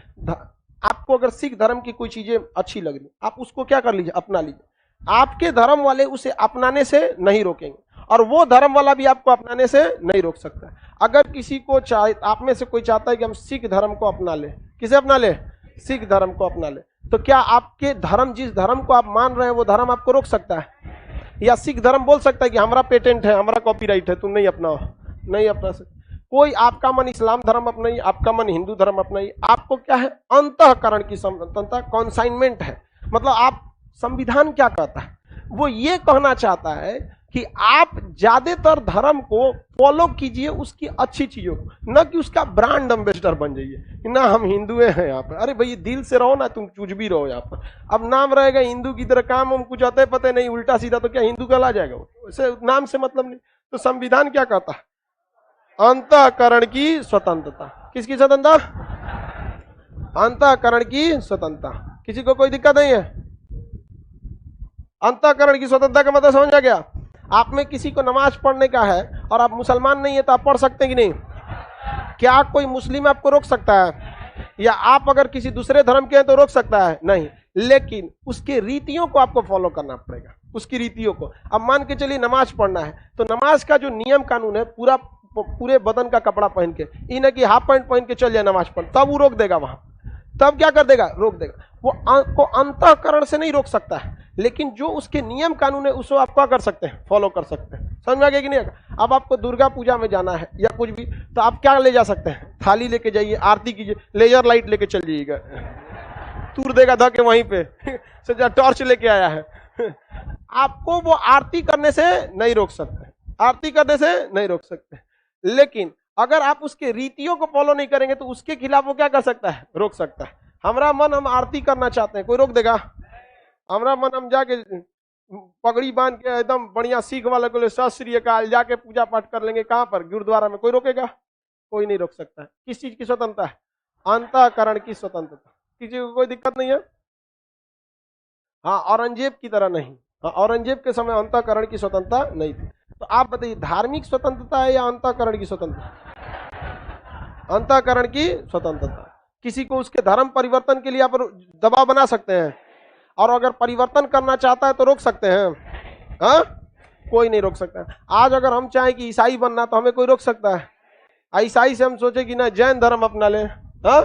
आपको अगर सिख धर्म की कोई चीजें अच्छी लग रही, आप उसको क्या कर लीजिए, अपना लीजिए। आपके धर्म वाले उसे अपनाने से नहीं रोकेंगे, और वो धर्म वाला भी आपको अपनाने से नहीं रोक सकता। अगर किसी को आप में से कोई चाहता है कि हम सिख धर्म को अपना ले, किसे अपना ले? सिख धर्म को अपना ले, तो क्या आपके धर्म, जिस धर्म को आप मान रहे हैं, वो धर्म आपको रोक सकता है? या सिख धर्म बोल सकता है कि हमारा पेटेंट है, हमारा कॉपीराइट है, तुम नहीं अपनाओ? नहीं अपना सकते। कोई आपका मन इस्लाम धर्म अपनाइए, आपका मन हिंदू धर्म अपनाइए, आपको क्या है? अंतःकरण की स्वतंत्रता, कॉन्साइनमेंट है। मतलब आप, संविधान क्या कहता है? वो ये कहना चाहता है कि आप ज्यादातर धर्म को फॉलो कीजिए, उसकी अच्छी चीजों को, न कि उसका ब्रांड एम्बेसडर बन जाइए ना हम हिंदू हैं यहाँ पर। अरे भाई दिल से रहो ना, तुम कुछ भी रहो यहाँ पर। अब नाम रहेगा हिंदू की तरह, काम हम कुछ आते पते नहीं, उल्टा सीधा, तो क्या हिंदू कहला जाएगा? वैसे नाम से मतलब नहीं। तो संविधान क्या कहता है? अंतःकरण की स्वतंत्रता। किसकी स्वतंत्रता? अंतःकरण की स्वतंत्रता। किसी को कोई दिक्कत नहीं है? अंतःकरण की स्वतंत्रता का मतलब समझ आ गया? आप में किसी को नमाज पढ़ने का है और आप मुसलमान नहीं है तो आप पढ़ सकते हैं कि नहीं? क्या कोई मुस्लिम आपको रोक सकता है? या आप अगर किसी दूसरे धर्म के हैं तो रोक सकता है? नहीं। लेकिन उसके रीतियों को आपको फॉलो करना पड़ेगा, उसकी रीतियों को। अब मान के चलिए नमाज पढ़ना है तो नमाज का जो नियम कानून है पूरे बदन का कपड़ा पहन के, इन है कि हाफ पैंट पहन के चल जाए नमाज पढ़, तब वो रोक देगा वहां। तब क्या कर देगा? रोक देगा। वो आपको अंतःकरण से नहीं रोक सकता है, लेकिन जो उसके नियम कानून है उसको आप क्या कर सकते हैं? फॉलो कर सकते हैं। समझ में आ गया कि नहीं? अब आपको दुर्गा पूजा में जाना है या कुछ भी, तो आप क्या ले जा सकते हैं? थाली लेके जाइए, आरती कीजिए, लेजर लाइट लेके चल जाइएगा, तूर देगा धके वहीं पे सजा टॉर्च लेके आया है। आपको वो आरती करने से नहीं रोक सकते, आरती करने से नहीं रोक सकते। लेकिन अगर आप उसके रीतियों को फॉलो नहीं करेंगे तो उसके खिलाफ वो क्या कर सकता है? रोक सकता है। हमारा मन, हम आरती करना चाहते हैं, कोई रोक देगा? हमारा मन, हम जाके पगड़ी बांध के एकदम बढ़िया सिख वाले को सत श्री अकाल जाके पूजा पाठ कर लेंगे, कहां पर? गुरुद्वारा में। कोई रोकेगा? कोई नहीं रोक सकता है। किस चीज की स्वतंत्रता है? अंतःकरण की स्वतंत्रता। किसी को कोई दिक्कत नहीं है। हाँ, औरंगजेब की तरह नहीं। हाँ, औरंगजेब के समय अंतःकरण की स्वतंत्रता नहीं थी। तो आप बताइए, धार्मिक स्वतंत्रता है या अंतःकरण की स्वतंत्रता? अंतःकरण की स्वतंत्रता। किसी को उसके धर्म परिवर्तन के लिए आप दबाव बना सकते हैं, और अगर परिवर्तन करना चाहता है तो रोक सकते हैं? हाँ, कोई नहीं रोक सकता है। आज अगर हम चाहें कि ईसाई बनना तो हमें कोई रोक सकता है? ईसाई से हम सोचे कि ना जैन धर्म अपना ले, हाँ,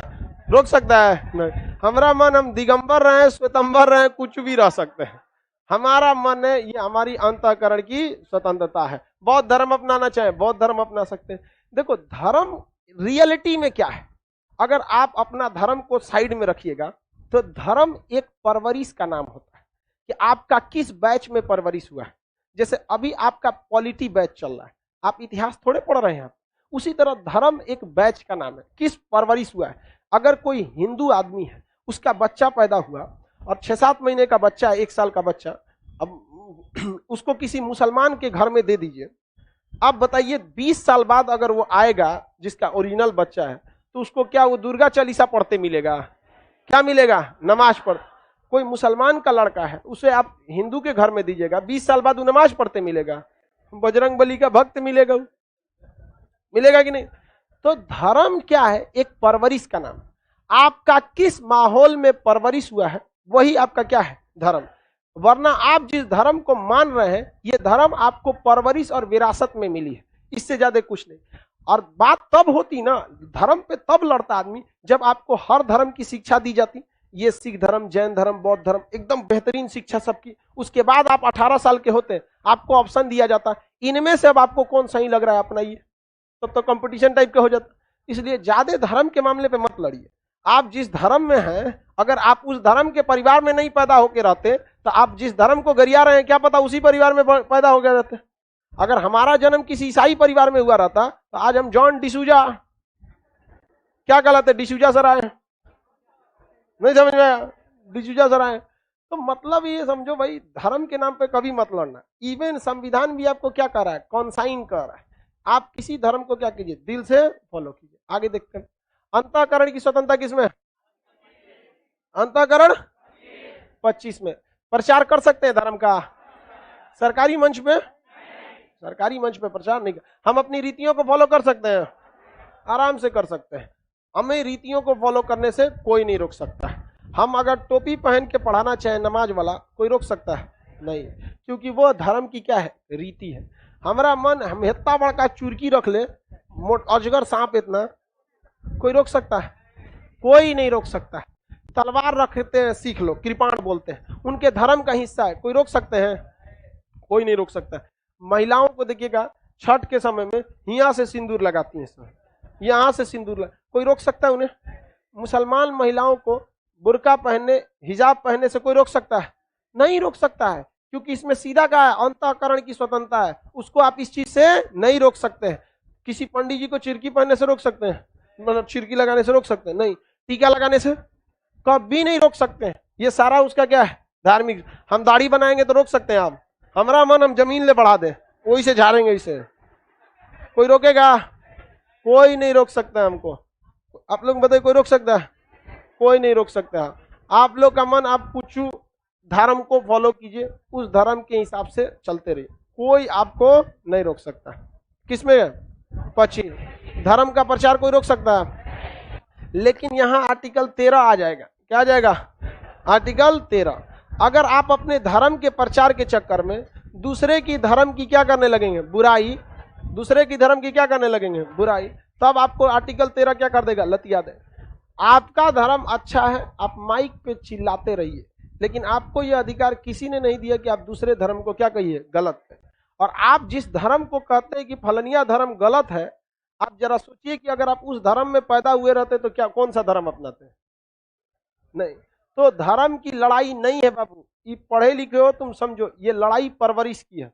रोक सकता है? नहीं। हमारा मन, हम दिगंबर रहे, श्वेतंबर रहे, कुछ भी रह सकते हैं। हमारा मन है, ये हमारी अंतःकरण की स्वतंत्रता है। बौद्ध धर्म अपनाना चाहे बौद्ध धर्म अपना सकते हैं। देखो, धर्म रियलिटी में क्या है, अगर आप अपना धर्म को साइड में रखिएगा तो धर्म एक परवरिश का नाम होता है कि आपका किस बैच में परवरिश हुआ है। जैसे अभी आपका पॉलिटी बैच चल रहा है, आप इतिहास थोड़े पढ़ रहे हैं, उसी तरह धर्म एक बैच का नाम है, किस परवरिश हुआ है। अगर कोई हिंदू आदमी है, उसका बच्चा पैदा हुआ और 6-7 महीने का बच्चा, 1 साल का बच्चा, अब उसको किसी मुसलमान के घर में दे दीजिए। अब बताइए 20 साल बाद अगर वो आएगा, जिसका ओरिजिनल बच्चा है, तो उसको क्या वो दुर्गा चालीसा पढ़ते मिलेगा? क्या मिलेगा? नमाज पढ़। कोई मुसलमान का लड़का है, उसे आप हिंदू के घर में दीजिएगा, 20 साल बाद वो नमाज पढ़ते मिलेगा, बजरंग बली का भक्त मिलेगा, मिलेगा कि नहीं? तो धर्म क्या है? एक परवरिश का नाम। आपका किस माहौल में परवरिश हुआ है, वही आपका क्या है? धर्म। वरना आप जिस धर्म को मान रहे हैं, ये धर्म आपको परवरिश और विरासत में मिली है, इससे ज्यादा कुछ नहीं। और बात तब होती ना, धर्म पे तब लड़ता आदमी जब आपको हर धर्म की शिक्षा दी जाती। ये सिख धर्म, जैन धर्म, बौद्ध धर्म, एकदम बेहतरीन शिक्षा सबकी। उसके बाद आप 18 साल के होते, आपको ऑप्शन दिया जाता, इनमें से अब आपको कौन सही लग रहा है अपनाइए। तब तो कंपटीशन टाइप का हो जाता। इसलिए ज्यादा धर्म के मामले पे मत लड़िए। आप जिस धर्म में हैं, अगर आप उस धर्म के परिवार में नहीं पैदा होकर रहते, तो आप जिस धर्म को गरिया रहे हैं, क्या पता उसी परिवार में पैदा हो गए रहते। अगर हमारा जन्म किसी ईसाई परिवार में हुआ रहता तो आज हम जॉन डिसूजा, क्या कहलाते? डिसूजा सर आए। नहीं समझ में आया? डिसूजा सर आए। तो मतलब ये समझो भाई, धर्म के नाम पे कभी मत लड़ना। इवन संविधान भी आपको क्या कर रहा है? कॉन्साइन कर रहा है। आप किसी धर्म को क्या कीजिए? दिल से फॉलो कीजिए। आगे देखते हैं, अंतःकरण की स्वतंत्रता किसमें? अंतःकरण 25 में। प्रचार कर सकते हैं धर्म का? सरकारी मंच पे? सरकारी मंच पे प्रचार नहीं कर। हम अपनी रीतियों को फॉलो कर सकते हैं? आराम से कर सकते हैं। हमें रीतियों को फॉलो करने से कोई नहीं रोक सकता है। हम अगर टोपी पहन के पढ़ाना चाहे नमाज वाला, कोई रोक सकता है? नहीं, क्योंकि वो धर्म की क्या है? रीति है। हमारा मन, हम इतना बड़ा चुरकी रख ले, अजगर सांप इतना, कोई रोक सकता है? कोई नहीं रोक सकता है। तलवार रखते हैं सीख लो, कृपाण बोलते हैं, उनके धर्म का हिस्सा है, कोई रोक सकते हैं? कोई नहीं रोक सकता है। महिलाओं को देखिएगा, छठ के समय में यहाँ से सिंदूर लगाती हैं, यहाँ से सिंदूर कोई रोक सकता है उन्हें? मुसलमान महिलाओं को बुर्का पहनने, हिजाब पहनने से कोई रोक सकता है? नहीं रोक सकता है, क्योंकि इसमें सीधा का है, अंतःकरण की स्वतंत्रता है। उसको आप इस चीज से नहीं रोक सकते हैं। किसी पंडित जी को चिरकी पहनने से रोक सकते हैं? मतलब चिरकी लगाने से रोक सकते हैं? नहीं। टीका लगाने से कभी नहीं रोक सकते हैं। ये सारा उसका क्या है? धार्मिक। हम दाढ़ी बनाएंगे तो रोक सकते हैं आप? हमारा मन, हम जमीन ले बढ़ा दें, वही से झाड़ेंगे इसे, कोई रोकेगा? कोई नहीं रोक सकता हमको। आप लोग बताइए, कोई रोक सकता है? कोई नहीं रोक सकता। आप लोग का मन, आप कुछ धर्म को फॉलो कीजिए, उस धर्म के हिसाब से चलते रहिए, कोई आपको नहीं रोक सकता। किसमें? 25। धर्म का प्रचार कोई रोक सकता है? लेकिन यहां आर्टिकल 13 आ जाएगा। क्या आ जाएगा? आर्टिकल 13। अगर आप अपने धर्म के प्रचार के चक्कर में दूसरे की धर्म की क्या करने लगेंगे? बुराई। दूसरे की धर्म की क्या करने लगेंगे? बुराई। तब आपको आर्टिकल 13 क्या कर देगा? लतिया दे। आपका धर्म अच्छा है, आप माइक पे चिल्लाते रहिए, लेकिन आपको यह अधिकार किसी ने नहीं दिया कि आप दूसरे धर्म को क्या कहिए? गलत है। और आप जिस धर्म को कहते हैं कि फलनिया धर्म गलत है, आप जरा सोचिए कि अगर आप उस धर्म में पैदा हुए रहते तो क्या कौन सा धर्म अपनाते? नहीं। तो धर्म की लड़ाई नहीं है बाबू, ये पढ़े लिखे हो तुम समझो, ये लड़ाई परवरिश की है,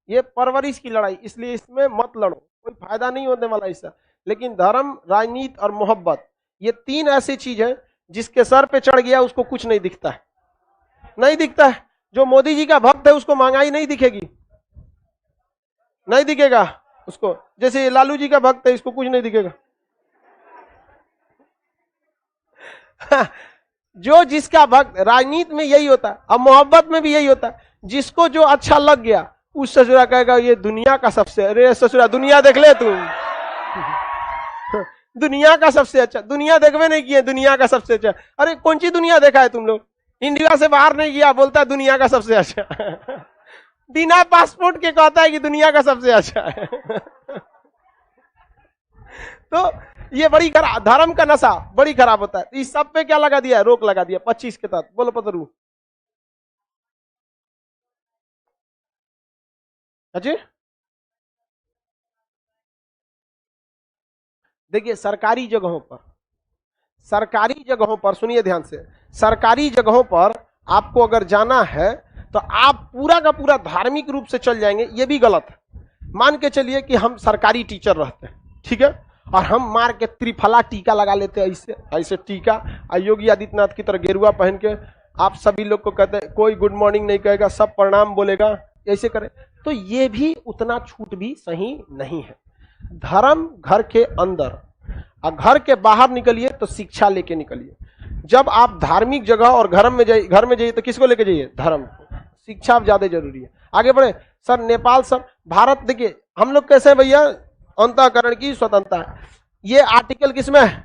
ये परवरिश की लड़ाई, इसलिए इसमें मत लड़ो, कोई फायदा नहीं होने वाला इससे। लेकिन धर्म, राजनीति और मोहब्बत, ये तीन ऐसी चीज है जिसके सर पे चढ़ गया उसको कुछ नहीं दिखता है, नहीं दिखता है। जो मोदी जी का भक्त है उसको महंगाई नहीं दिखेगी, नहीं दिखेगा उसको। जैसे लालू जी का भक्त है, इसको कुछ नहीं दिखेगा। जो जिसका भक्त, राजनीति में यही होता है, अब मोहब्बत में भी यही होता है। जिसको जो अच्छा लग गया उस ससुरा कहेगा ये दुनिया का सबसे, अरे ससुरा दुनिया देख ले तू, दुनिया का सबसे अच्छा। दुनिया देखवे नहीं किए, दुनिया का सबसे अच्छा। अरे कौन सी दुनिया देखा है तुम लोग? इंडिया से बाहर नहीं गया, बोलता है दुनिया का सबसे अच्छा। बिना पासपोर्ट के कहता है कि दुनिया का सबसे अच्छा है। तो ये बड़ी खराब, धर्म का नशा बड़ी खराब होता है। इस सब पे क्या लगा दिया है? रोक लगा दिया 25 के तहत। बोलो पतरू। अच्छा, देखिए सरकारी जगहों पर, सरकारी जगहों पर सुनिए ध्यान से, सरकारी जगहों पर आपको अगर जाना है तो आप पूरा का पूरा धार्मिक रूप से चल जाएंगे, ये भी गलत है। मान के चलिए कि हम सरकारी टीचर रहते हैं, ठीक है, और हम मार के त्रिफला टीका लगा लेते हैं, ऐसे ऐसे टीका, योगी आदित्यनाथ की तरह गेरुआ पहन के आप सभी लोग को कहते हैं, कोई गुड मॉर्निंग नहीं कहेगा, सब प्रणाम बोलेगा, ऐसे करें, तो ये भी उतना छूट भी सही नहीं है। धर्म घर के अंदर, और घर के बाहर निकलिए तो शिक्षा लेके निकलिए। जब आप धार्मिक जगह और घर में जाइए तो किसको लेके जाइए? धर्म को। शिक्षा ज्यादा जरूरी है। आगे बढ़े सर। नेपाल सर, भारत देखिए हम लोग कैसे भैया, अंतःकरण की स्वतंत्रता है। ये आर्टिकल किसमें है?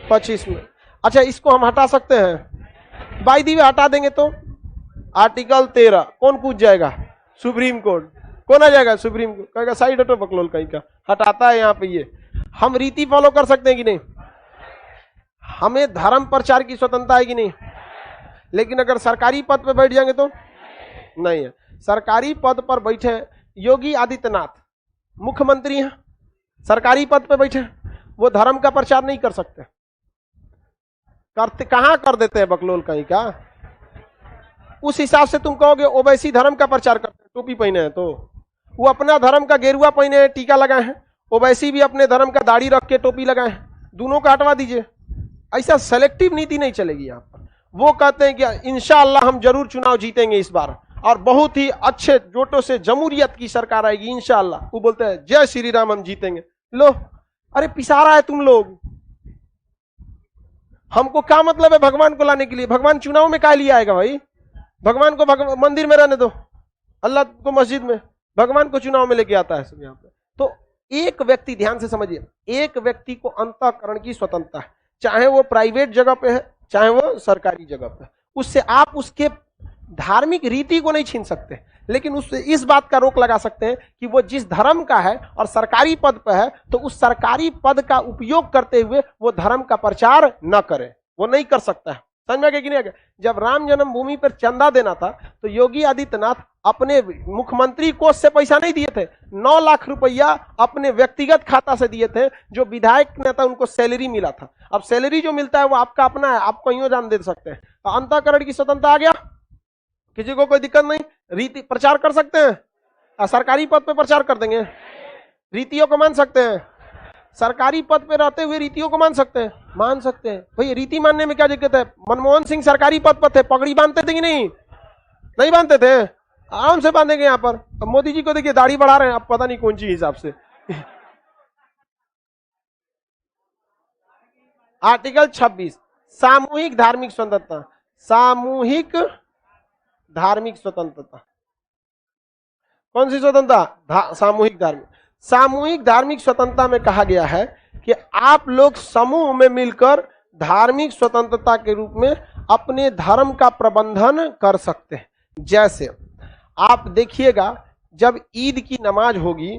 25 में। अच्छा, इसको हम हटा सकते हैं? बाई दी हटा देंगे तो आर्टिकल 13 कौन कूद जाएगा? Supreme court. कौन आ जाएगा? Supreme court. कहेगा साइड हटो बकलोल कहीं का, हटाता है यहाँ पे। ये हम रीति फॉलो कर सकते हैं कि नहीं? हमें धर्म प्रचार की स्वतंत्रता है कि नहीं? लेकिन अगर सरकारी पद पे बैठ जाएंगे तो नहीं है। सरकारी पद पर बैठे योगी आदित्यनाथ मुख्यमंत्री हैं, सरकारी पद पे बैठे, वो धर्म का प्रचार नहीं कर सकते। करते कहां कर देते हैं बकलोल कहीं का। उस हिसाब से तुम कहोगे ओवैसी धर्म का प्रचार करते हैं, टोपी पहने हैं, तो वो अपना धर्म का गेरुआ पहने हैं, टीका लगाए हैं। ओवैसी भी अपने धर्म का दाढ़ी रख के टोपी लगाए हैं, दोनों का हटवा दीजिए। ऐसा सेलेक्टिव नीति नहीं चलेगी यहाँ पर। वो कहते हैं कि इंशाअल्लाह हम जरूर चुनाव जीतेंगे इस बार, और बहुत ही अच्छे वोटों से जमहूरियत की सरकार आएगी इंशाअल्लाह। वो बोलते हैं जय श्री राम हम जीतेंगे। लो, अरे पिसा रहा है तुम लोग। हमको क्या मतलब है भगवान को लाने के लिए? भगवान चुनाव में काय लिए आएगा भाई? भगवान को मंदिर में रहने दो, अल्लाह को मस्जिद में, भगवान को चुनाव में लेके आता है सब यहाँ पे। तो एक व्यक्ति, ध्यान से समझिए, एक व्यक्ति को अंतःकरण की स्वतंत्रता है, चाहे वो प्राइवेट जगह पे है चाहे वो सरकारी जगह पे। उससे आप उसके धार्मिक रीति को नहीं छीन सकते, लेकिन उससे इस बात का रोक लगा सकते हैं कि वो जिस धर्म का है और सरकारी पद पर है तो उस सरकारी पद का उपयोग करते हुए वो धर्म का प्रचार न करे, वो नहीं कर सकता है। समझ में आ गया कि नहीं आ गया? जब राम जन्मभूमि पर चंदा देना था तो योगी आदित्यनाथ अपने मुख्यमंत्री कोष से पैसा नहीं दिए थे, 9 लाख रुपया अपने व्यक्तिगत खाता से दिए थे। जो विधायक नेता उनको सैलरी मिला था, अब सैलरी जो मिलता है वो आपका अपना है, आप कहीं जान दे सकते हैं। तो अंतःकरण की स्वतंत्रता आ गया, किसी को कोई दिक्कत नहीं, रीति प्रचार कर सकते हैं, सरकारी पद पे प्रचार कर देंगे, रीतियों को मान सकते हैं, सरकारी पद पे रहते हुए रीतियों को मान सकते हैं, मान सकते हैं। भाई रीति मानने में क्या दिक्कत है? मनमोहन सिंह सरकारी पद पर थे, पगड़ी बांधते थे कि नहीं? नहीं बांधते थे, आराम से बांधेंगे यहाँ पर। अब मोदी जी को देखिए दाढ़ी बढ़ा रहे हैं, अब पता नहीं कौन सी हिसाब से। आर्टिकल 26 सामूहिक धार्मिक स्वतंत्रता, सामूहिक धार्मिक स्वतंत्रता। कौन सी स्वतंत्रता? सामूहिक धार्मिक। सामूहिक धार्मिक स्वतंत्रता में कहा गया है कि आप लोग समूह में मिलकर धार्मिक स्वतंत्रता के रूप में अपने धर्म का प्रबंधन कर सकते हैं। जैसे आप देखिएगा, जब ईद की नमाज होगी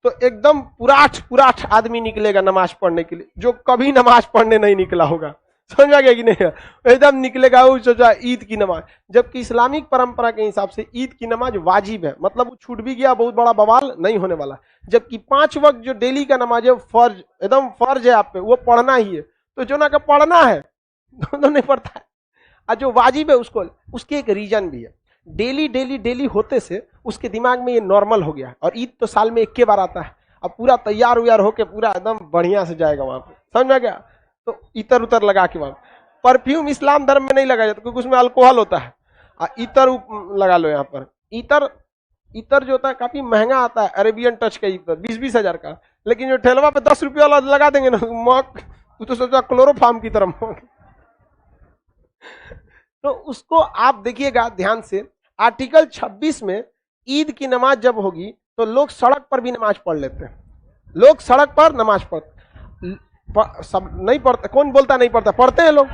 तो एकदम पुराठ पुराठ आदमी निकलेगा नमाज पढ़ने के लिए, जो कभी नमाज पढ़ने नहीं निकला होगा। समझ आ गया कि नहीं? एकदम निकलेगा वो सोचा ईद की नमाज, जबकि इस्लामिक परंपरा के हिसाब से ईद की नमाज वाजिब है, मतलब वो छूट भी गया बहुत बड़ा बवाल नहीं होने वाला। जबकि 5 वक्त जो डेली का नमाज है फर्ज, एकदम फर्ज है आप पे, वो पढ़ना ही है। तो जो ना का पढ़ना है दोनों नहीं पढ़ता है, और जो वाजिब है उसको, उसके एक रीजन भी है। डेली डेली डेली होते से उसके दिमाग में ये नॉर्मल हो गया। और ईद तो साल में 1 बार आता है, अब पूरा तैयार उयार होके पूरा एकदम बढ़िया से जाएगा वहां पे। समझ में गया? तो इतर उतर लगा के, वहां परफ्यूम इस्लाम धर्म में नहीं लगाया जाता क्योंकि उसमें अल्कोहल होता है। इतर लगा लो यहाँ पर। इतर इतर जो होता है काफी महंगा आता है, अरेबियन टच का इतर 20-20 हजार का, लेकिन जो ठेलवा पे 10 रुपये वाला लगा देंगे ना, मौक तो सोचा क्लोरोफार्म की तरह। तो उसको आप देखिएगा ध्यान से, आर्टिकल 26 में ईद की नमाज जब होगी तो लोग सड़क पर भी नमाज पढ़ लेते हैं। लोग सड़क पर नमाज सब नहीं पढ़ते, कौन बोलता नहीं पढ़ता? पढ़ते हैं लोग।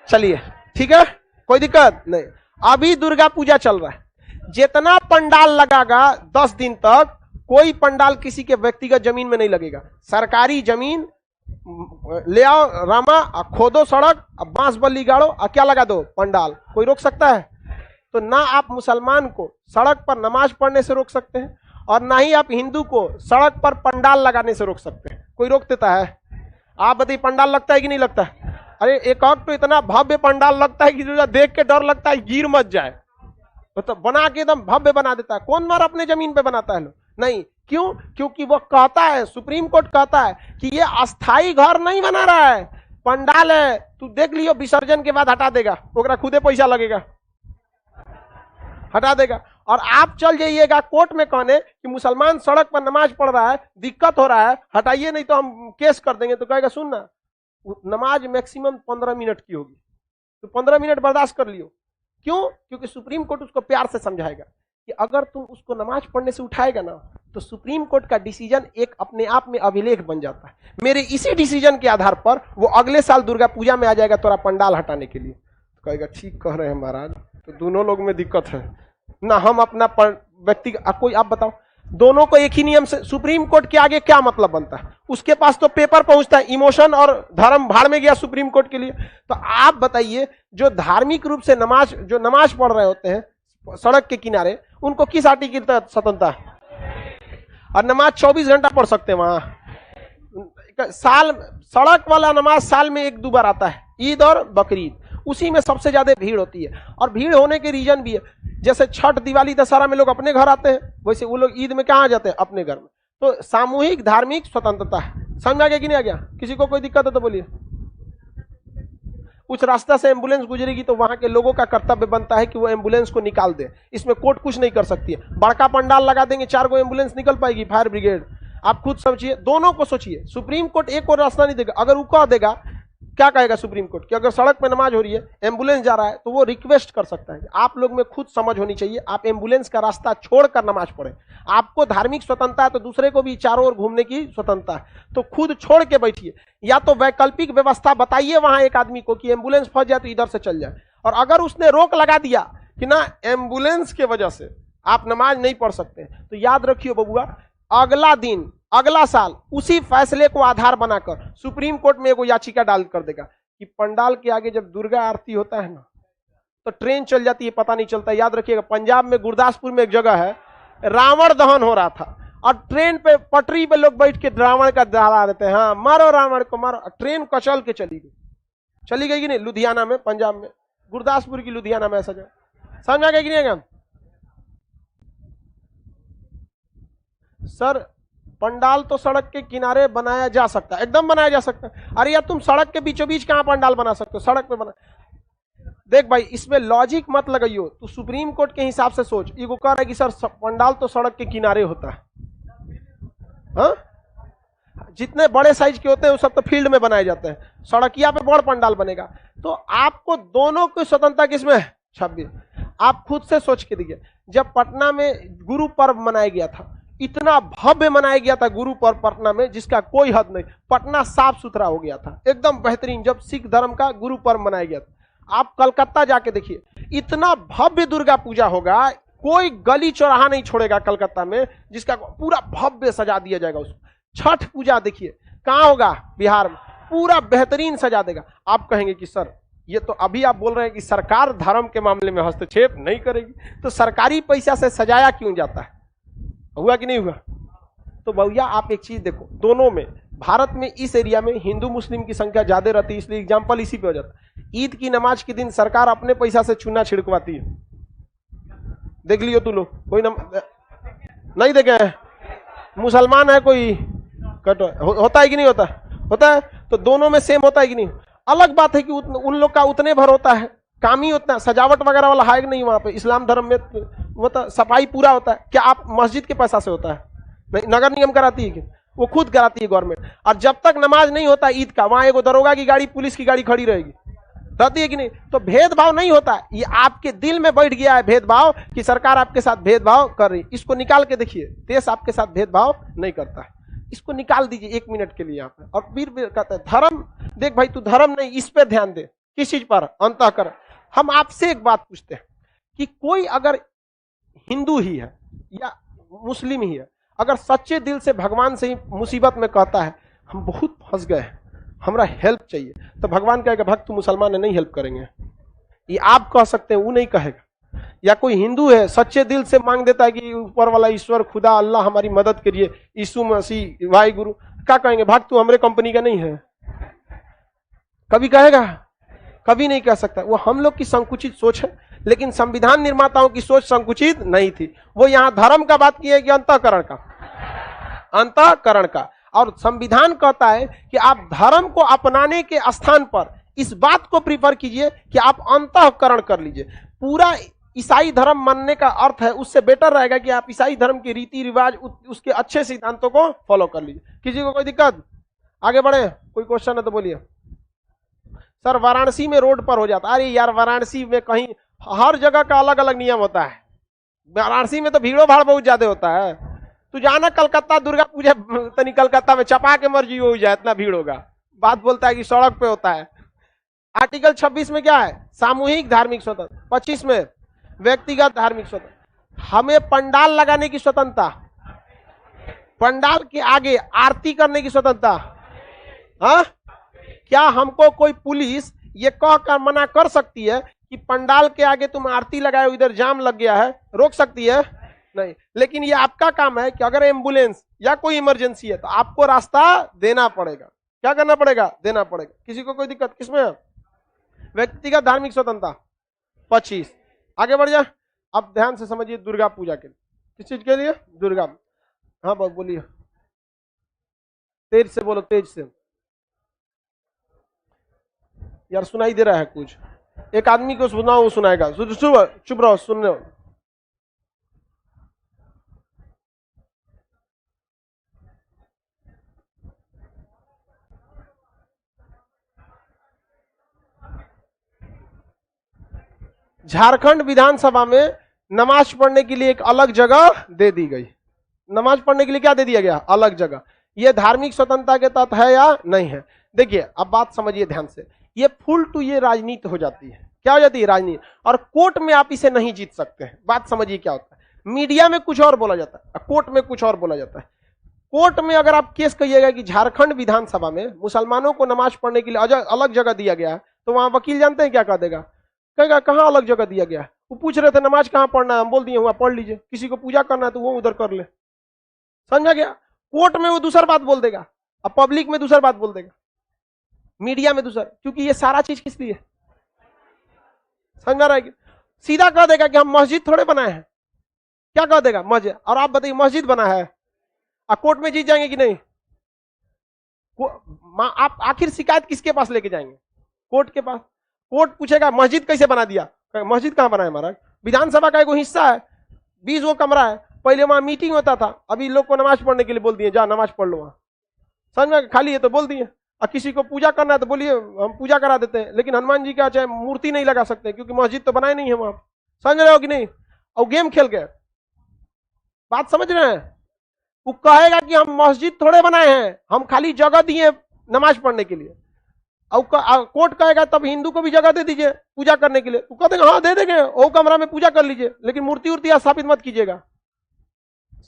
चलिए ठीक है, कोई दिक्कत नहीं। अभी दुर्गा पूजा चल रहा है, जितना पंडाल लगागा 10 दिन तक, कोई पंडाल किसी के व्यक्तिगत जमीन में नहीं लगेगा। सरकारी जमीन ले आओ, रामा, खोदो सड़क, बांस बल्ली गाड़ो, क्या लगा दो पंडाल। कोई रोक सकता है? तो ना आप मुसलमान को सड़क पर नमाज पढ़ने से रोक सकते हैं, और ना ही आप हिंदू को सड़क पर पंडाल लगाने से रोक सकते हैं। कोई रोक देता है? आप बताइए, पंडाल लगता है कि नहीं लगता है? अरे एक और तो इतना भव्य पंडाल लगता है कि जो देख के डर लगता है गिर मत जाए, तो बना के एकदम भव्य बना देता है। कौन मार अपने जमीन पे बनाता है? नहीं। क्यों? क्योंकि वो कहता है, सुप्रीम कोर्ट कहता है कि ये अस्थाई घर नहीं बना रहा है, पंडाल है। तू देख लियो, विसर्जन के बाद हटा देगा, ओकरा खुदे पैसा लगेगा, हटा देगा। और आप चल जाइएगा कोर्ट में कहने कि मुसलमान सड़क पर नमाज पढ़ रहा है, दिक्कत हो रहा है, हटाइए नहीं तो हम केस कर देंगे। तो कहेगा सुन ना, नमाज मैक्सिमम 15 मिनट की होगी, तो 15 मिनट बर्दाश्त कर लियो। क्यों? क्योंकि सुप्रीम कोर्ट उसको प्यार से समझाएगा कि अगर तुम उसको नमाज पढ़ने से उठाएगा ना, तो सुप्रीम कोर्ट का डिसीजन एक अपने आप में अभिलेख बन जाता है। मेरे इसी डिसीजन के आधार पर वो अगले साल दुर्गा पूजा में आ जाएगा तोरा पंडाल हटाने के लिए। तो कहेगा ठीक कह रहे हैं महाराज, तो दोनों लोग में दिक्कत है ना। हम अपना व्यक्ति, कोई आप बताओ, दोनों को एक ही नियम से, सुप्रीम कोर्ट के आगे क्या मतलब बनता है? उसके पास तो पेपर पहुंचता है, इमोशन और धर्म भाड़ में गया सुप्रीम कोर्ट के लिए। तो आप बताइए, जो धार्मिक रूप से जो नमाज पढ़ रहे होते हैं सड़क के किनारे, उनको किस आर्टिकल के तहत स्वतंत्रता है? और नमाज 24 घंटा पढ़ सकते हैं वहां। साल सड़क वाला नमाज साल में 1-2 बार आता है, ईद और बकरीद, उसी में सबसे ज्यादा भीड़ होती है। और भीड़ होने के रीजन भी है, जैसे छठ, दिवाली, दशहरा में लोग अपने घर आते हैं, वैसे वो लोग ईद में कहाँ जाते हैं? अपने घर में। तो सामूहिक धार्मिक स्वतंत्रता है। समझ आ गया कि नहीं आ गया? किसी को कोई दिक्कत है तो बोलिए। कुछ रास्ता से एम्बुलेंस गुजरेगी तो वहां के लोगों का कर्तव्य बनता है कि वो एम्बुलेंस को निकाल दे। इसमें कोर्ट कुछ नहीं कर सकती है। बड़का पंडाल लगा देंगे, 4 गो एम्बुलेंस निकल पाएगी, फायर ब्रिगेड। आप खुद सोचिए, दोनों को सोचिए। सुप्रीम कोर्ट एक और रास्ता नहीं देगा। अगर वो कह देगा, क्या कहेगा सुप्रीम कोर्ट कि अगर सड़क पे नमाज हो रही है, एम्बुलेंस जा रहा है, तो वो रिक्वेस्ट कर सकता है। आप लोग में खुद समझ होनी चाहिए, आप एम्बुलेंस का रास्ता छोड़कर नमाज पढ़े। आपको धार्मिक स्वतंत्रता है तो दूसरे को भी चारों ओर घूमने की स्वतंत्रता है, तो खुद छोड़ के बैठिए। या तो वैकल्पिक व्यवस्था बताइए वहां एक आदमी को कि एम्बुलेंस फंस जाए तो इधर से चल जाए। और अगर उसने रोक लगा दिया कि ना एम्बुलेंस के वजह से आप नमाज नहीं पढ़ सकते, तो याद रखिए बबुआ, अगला दिन, अगला साल उसी फैसले को आधार बनाकर सुप्रीम कोर्ट में एगो याचिका डाल कर देगा कि पंडाल के आगे जब दुर्गा आरती होता है ना, तो ट्रेन चल जाती है, पता नहीं चलता। याद रखिएगा, पंजाब में गुरदासपुर में एक जगह है, रावण दहन हो रहा था और ट्रेन पे पटरी पे लोग बैठ के रावण का दहला देते हैं। हाँ, मारो रावण को मारो। ट्रेन कचल के चली गई कि नहीं? लुधियाना में, पंजाब में, गुरदासपुर की लुधियाना में ऐसा जगह। समझ आ गया कि नहीं? सर, पंडाल तो सड़क के किनारे बनाया जा सकता है, एकदम बनाया जा सकता है। अरे यार, तुम सड़क के बीचों बीच कहां पंडाल बना सकते हो? सड़क पे बना। देख भाई, इसमें लॉजिक मत लगाइयो। तू सुप्रीम कोर्ट के हिसाब से सोच। ये कह रहा है कि सर पंडाल तो सड़क के किनारे होता है। हाँ? जितने बड़े साइज के होते हैं वो सब तो फील्ड में बनाए जाते हैं, सड़किया पे बड़ पंडाल बनेगा। तो आपको दोनों की स्वतंत्रता किसमें है? 26। आप खुद से सोच के देखिए, जब पटना में गुरु पर्व मनाया गया था, इतना भव्य मनाया गया था गुरु पर्व पटना में जिसका कोई हद नहीं। पटना साफ सुथरा हो गया था, एकदम बेहतरीन, जब सिख धर्म का गुरु पर्व मनाया गया था। आप कलकत्ता जाके देखिए, इतना भव्य दुर्गा पूजा होगा, कोई गली चौराहा नहीं छोड़ेगा कलकत्ता में जिसका पूरा भव्य सजा दिया जाएगा उसको। छठ पूजा देखिए कहाँ होगा, बिहार में, पूरा बेहतरीन सजा देगा। आप कहेंगे कि सर ये तो अभी आप बोल रहे हैं कि सरकार धर्म के मामले में हस्तक्षेप नहीं करेगी, तो सरकारी पैसा से सजाया क्यों जाता है? हुआ कि नहीं हुआ? तो भैया आप एक चीज देखो, दोनों में, भारत में इस एरिया में हिंदू मुस्लिम की संख्या ज्यादा रहती है, इसलिए एग्जाम्पल इसी पे हो जाता है। ईद की नमाज के दिन सरकार अपने पैसा से चूना छिड़कवाती है, देख लियो तू लोग, कोई नहीं देखे हैं? मुसलमान है कोई होता है कि नहीं होता? होता है। तो दोनों में सेम होता है कि नहीं? अलग बात है कि उन लोग का उतने भर होता है, काम ही उतना, सजावट वगैरह वाला है कि नहीं वहां पे? इस्लाम धर्म में वो तो सफाई पूरा होता है। क्या आप मस्जिद के पैसा से होता है? नहीं, नगर निगम कराती है कि वो खुद कराती है गवर्नमेंट। और जब तक नमाज नहीं होता ईद का, वहां एगो दरोगा की गाड़ी, पुलिस की गाड़ी खड़ी रहेगी, रहती है कि नहीं? तो भेदभाव नहीं होता है, ये आपके दिल में बैठ गया है भेदभाव, कि सरकार आपके साथ भेदभाव कर रही। इसको निकाल के देखिए, देश आपके साथ भेदभाव नहीं करता है, इसको निकाल दीजिए 1 मिनट के लिए यहाँ पे। और फिर कहते हैं धर्म, देख भाई तू धर्म नहीं, इस पे ध्यान दे। किस चीज पर? अंतःकरण। हम आपसे एक बात पूछते हैं कि कोई अगर हिंदू ही है या मुस्लिम ही है, अगर सच्चे दिल से भगवान से ही मुसीबत में कहता है हम बहुत फंस गए हैं, हमरा हेल्प चाहिए, तो भगवान कहेगा भक्त तू मुसलमान है, नहीं हेल्प करेंगे। ये आप कह सकते हैं, वो नहीं कहेगा। या कोई हिंदू है सच्चे दिल से मांग देता है कि ऊपर वाला ईश्वर खुदा अल्लाह हमारी मदद करिए, यीशु मसीह वाहि गुरु, क्या कहेंगे? भक्त तू हमारे कंपनी का नहीं है। कभी कहेगा? कभी नहीं कह सकता। वो हम लोग की संकुचित सोच है, लेकिन संविधान निर्माताओं की सोच संकुचित नहीं थी। वो यहाँ धर्म का बात की है कि अंतःकरण का? अंतःकरण का। और संविधान कहता है कि आप धर्म को अपनाने के स्थान पर इस बात को प्रीफर कीजिए कि आप अंतःकरण कर लीजिए। पूरा ईसाई धर्म मानने का अर्थ है, उससे बेटर रहेगा कि आप ईसाई धर्म के रीति रिवाज, उसके अच्छे सिद्धांतों को फॉलो कर लीजिए। किसी को कोई दिक्कत? आगे बढ़े, कोई क्वेश्चन है तो बोलिए। सर वाराणसी में रोड पर हो जाता। अरे यार वाराणसी में कहीं हर जगह का अलग अलग नियम होता है। वाराणसी में तो भीड़ो भाड़ बहुत ज्यादा होता है। तू जाना कलकत्ता दुर्गा पूजा, तनी कलकत्ता में चपा के मर्जी हो जाए, इतना भीड़ होगा। बात बोलता है कि सड़क पे होता है। आर्टिकल 26 में क्या है? सामूहिक धार्मिक स्वतंत्रता। 25 में व्यक्तिगत धार्मिक स्वतंत्रता। हमें पंडाल लगाने की स्वतंत्रता, पंडाल के आगे आरती करने की स्वतंत्रता। हाँ, क्या हमको कोई पुलिस ये कहकर मना कर सकती है कि पंडाल के आगे तुम आरती लगाए, इधर जाम लग गया है, रोक सकती है? नहीं। लेकिन ये आपका काम है कि अगर एम्बुलेंस या कोई इमरजेंसी है तो आपको रास्ता देना पड़ेगा। क्या करना पड़ेगा? देना पड़ेगा। किसी को कोई दिक्कत? किसमें? व्यक्तिगत धार्मिक स्वतंत्रता 25। आगे बढ़ जा। अब ध्यान से समझिए, दुर्गा पूजा के लिए, किस चीज के लिए? दुर्गा। हाँ बोलिए, तेज से बोलो, तेज से। यार सुनाई दे रहा है कुछ? एक आदमी को सुनाओ, वो सुनाएगा। चुप रहो, सुन रहे हो? झारखंड विधानसभा में नमाज पढ़ने के लिए एक अलग जगह दे दी गई। नमाज पढ़ने के लिए क्या दे दिया गया? अलग जगह। यह धार्मिक स्वतंत्रता के तहत है या नहीं है? देखिए अब बात समझिए ध्यान से, ये फुल टू ये राजनीति हो जाती है। क्या हो जाती है? राजनीति। और कोर्ट में आप इसे नहीं जीत सकते हैं। बात समझिए क्या होता है। मीडिया में कुछ और बोला जाता है, कोर्ट में कुछ और बोला जाता है। कोर्ट में अगर आप केस कहिएगा कि झारखंड विधानसभा में मुसलमानों को नमाज पढ़ने के लिए अलग जगह दिया गया है, तो वहां वकील जानते हैं क्या कह देगा? कहेगा कहाँ अलग जगह दिया गया है? वो पूछ रहे थे नमाज कहाँ पढ़ना है, हम बोल दिए वहां पढ़ लीजिए। किसी को पूजा करना है तो वो उधर कर ले। समझा गया? कोर्ट में वो दूसरा बात बोल देगा, अब पब्लिक में दूसरा बात बोल देगा, मीडिया में दूसरा। क्योंकि ये सारा चीज किस लिए? समझ में आ रहा है? सीधा कह देगा कि हम मस्जिद थोड़े बनाए हैं। क्या कह देगा? मस्जिद। और आप बताइए मस्जिद बना है, कोर्ट में जीत जाएंगे कि नहीं? आप आखिर शिकायत किसके पास लेके जाएंगे? कोर्ट के पास। कोर्ट पूछेगा मस्जिद कैसे बना दिया? मस्जिद कहां बनाया महाराज? विधानसभा का एक हिस्सा है, 20 वो कमरा है। पहले वहां मीटिंग होता था, अभी लोग को नमाज पढ़ने के लिए बोल दिए, जा नमाज पढ़ लो वहां। समझ में? खाली है तो बोल दिए। और किसी को पूजा करना है तो बोलिए हम पूजा करा देते हैं, लेकिन हनुमान जी का चाहे मूर्ति नहीं लगा सकते क्योंकि मस्जिद तो बनाए नहीं है वहां। समझ रहे हो कि नहीं? और गेम खेल के। बात समझ रहे हैं? वो कहेगा कि हम मस्जिद थोड़े बनाए हैं, हम खाली जगह दिए नमाज पढ़ने के लिए। और कोर्ट कहेगा तब हिंदू को भी जगह दे दीजिए पूजा करने के लिए, तो कहते हाँ दे देंगे, वो कमरा में पूजा कर लीजिए, लेकिन मूर्ति उर्ति स्थापित मत कीजिएगा।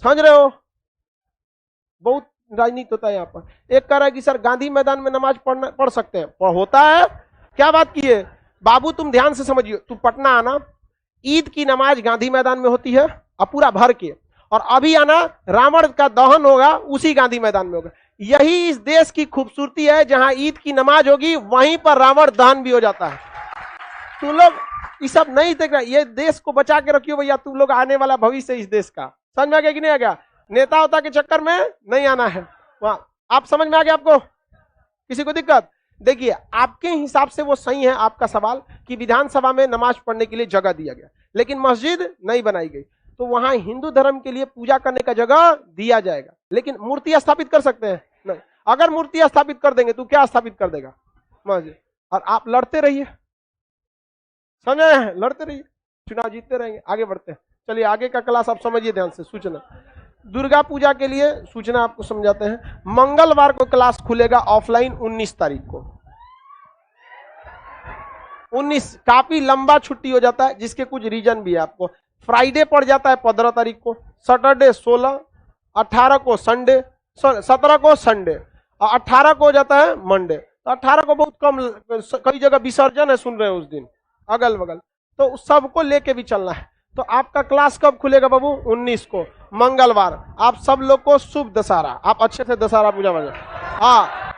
समझ रहे हो? बहुत राजनीति होता है यहाँ पर। एक कह रहा है कि सर गांधी मैदान में नमाज पढ़ सकते हैं, होता है क्या? बात की है बाबू, तुम ध्यान से समझिए। तुम पटना आना, ईद की नमाज गांधी मैदान में होती है और पूरा भर के, और अभी आना रावण का दहन होगा उसी गांधी मैदान में होगा। यही इस देश की खूबसूरती है, जहां ईद की नमाज होगी वहीं पर रावण दहन भी हो जाता है। तुम लोग ये सब नहीं देख रहे, ये देश को बचा के रखियो भैया, तुम लोग आने वाला भविष्य इस देश का। समझ में आ गया कि नहीं आ गया? नेता होता के चक्कर में नहीं आना है वहां। आप समझ में आ गया? आपको किसी को दिक्कत? देखिए आपके हिसाब से वो सही है आपका सवाल कि विधानसभा में नमाज पढ़ने के लिए जगह दिया गया, लेकिन मस्जिद नहीं बनाई गई, तो वहां हिंदू धर्म के लिए पूजा करने का जगह दिया जाएगा, लेकिन मूर्ति स्थापित कर सकते हैं नहीं। अगर मूर्ति स्थापित कर देंगे तो क्या स्थापित कर देगा? मस्जिद। और आप लड़ते रहिए, समझे? लड़ते रहिए, चुनाव जीतते रहेंगे, आगे बढ़ते हैं। चलिए आगे का क्लास आप समझिए ध्यान से। सूचना दुर्गा पूजा के लिए सूचना आपको समझाते हैं। मंगलवार को क्लास खुलेगा ऑफलाइन 19 तारीख को। 19 काफी लंबा छुट्टी हो जाता है, जिसके कुछ रीजन भी है। आपको फ्राइडे पड़ जाता है 15 तारीख को, सैटरडे 16, 18 को संडे, 17 को संडे, और 18 को हो जाता है मंडे। तो 18 को बहुत कम, कई जगह विसर्जन है सुन रहे हैं उस दिन अगल बगल, तो सबको लेके भी चलना है। तो आपका क्लास कब खुलेगा बाबू? 19 को मंगलवार। आप सब लोग को शुभ दशहरा, आप अच्छे से दशहरा पूजा मनाइए। हाँ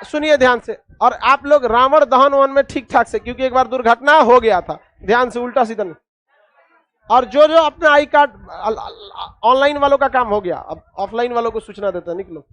सुनिए ध्यान से, और आप लोग रावण दहन वन में ठीक ठाक से, क्योंकि एक बार दुर्घटना हो गया था, ध्यान से उल्टा सीधा नहीं। और जो जो अपना आई कार्ड, ऑनलाइन वालों का काम हो गया, अब ऑफलाइन वालों को सूचना देते हैं, निकलो।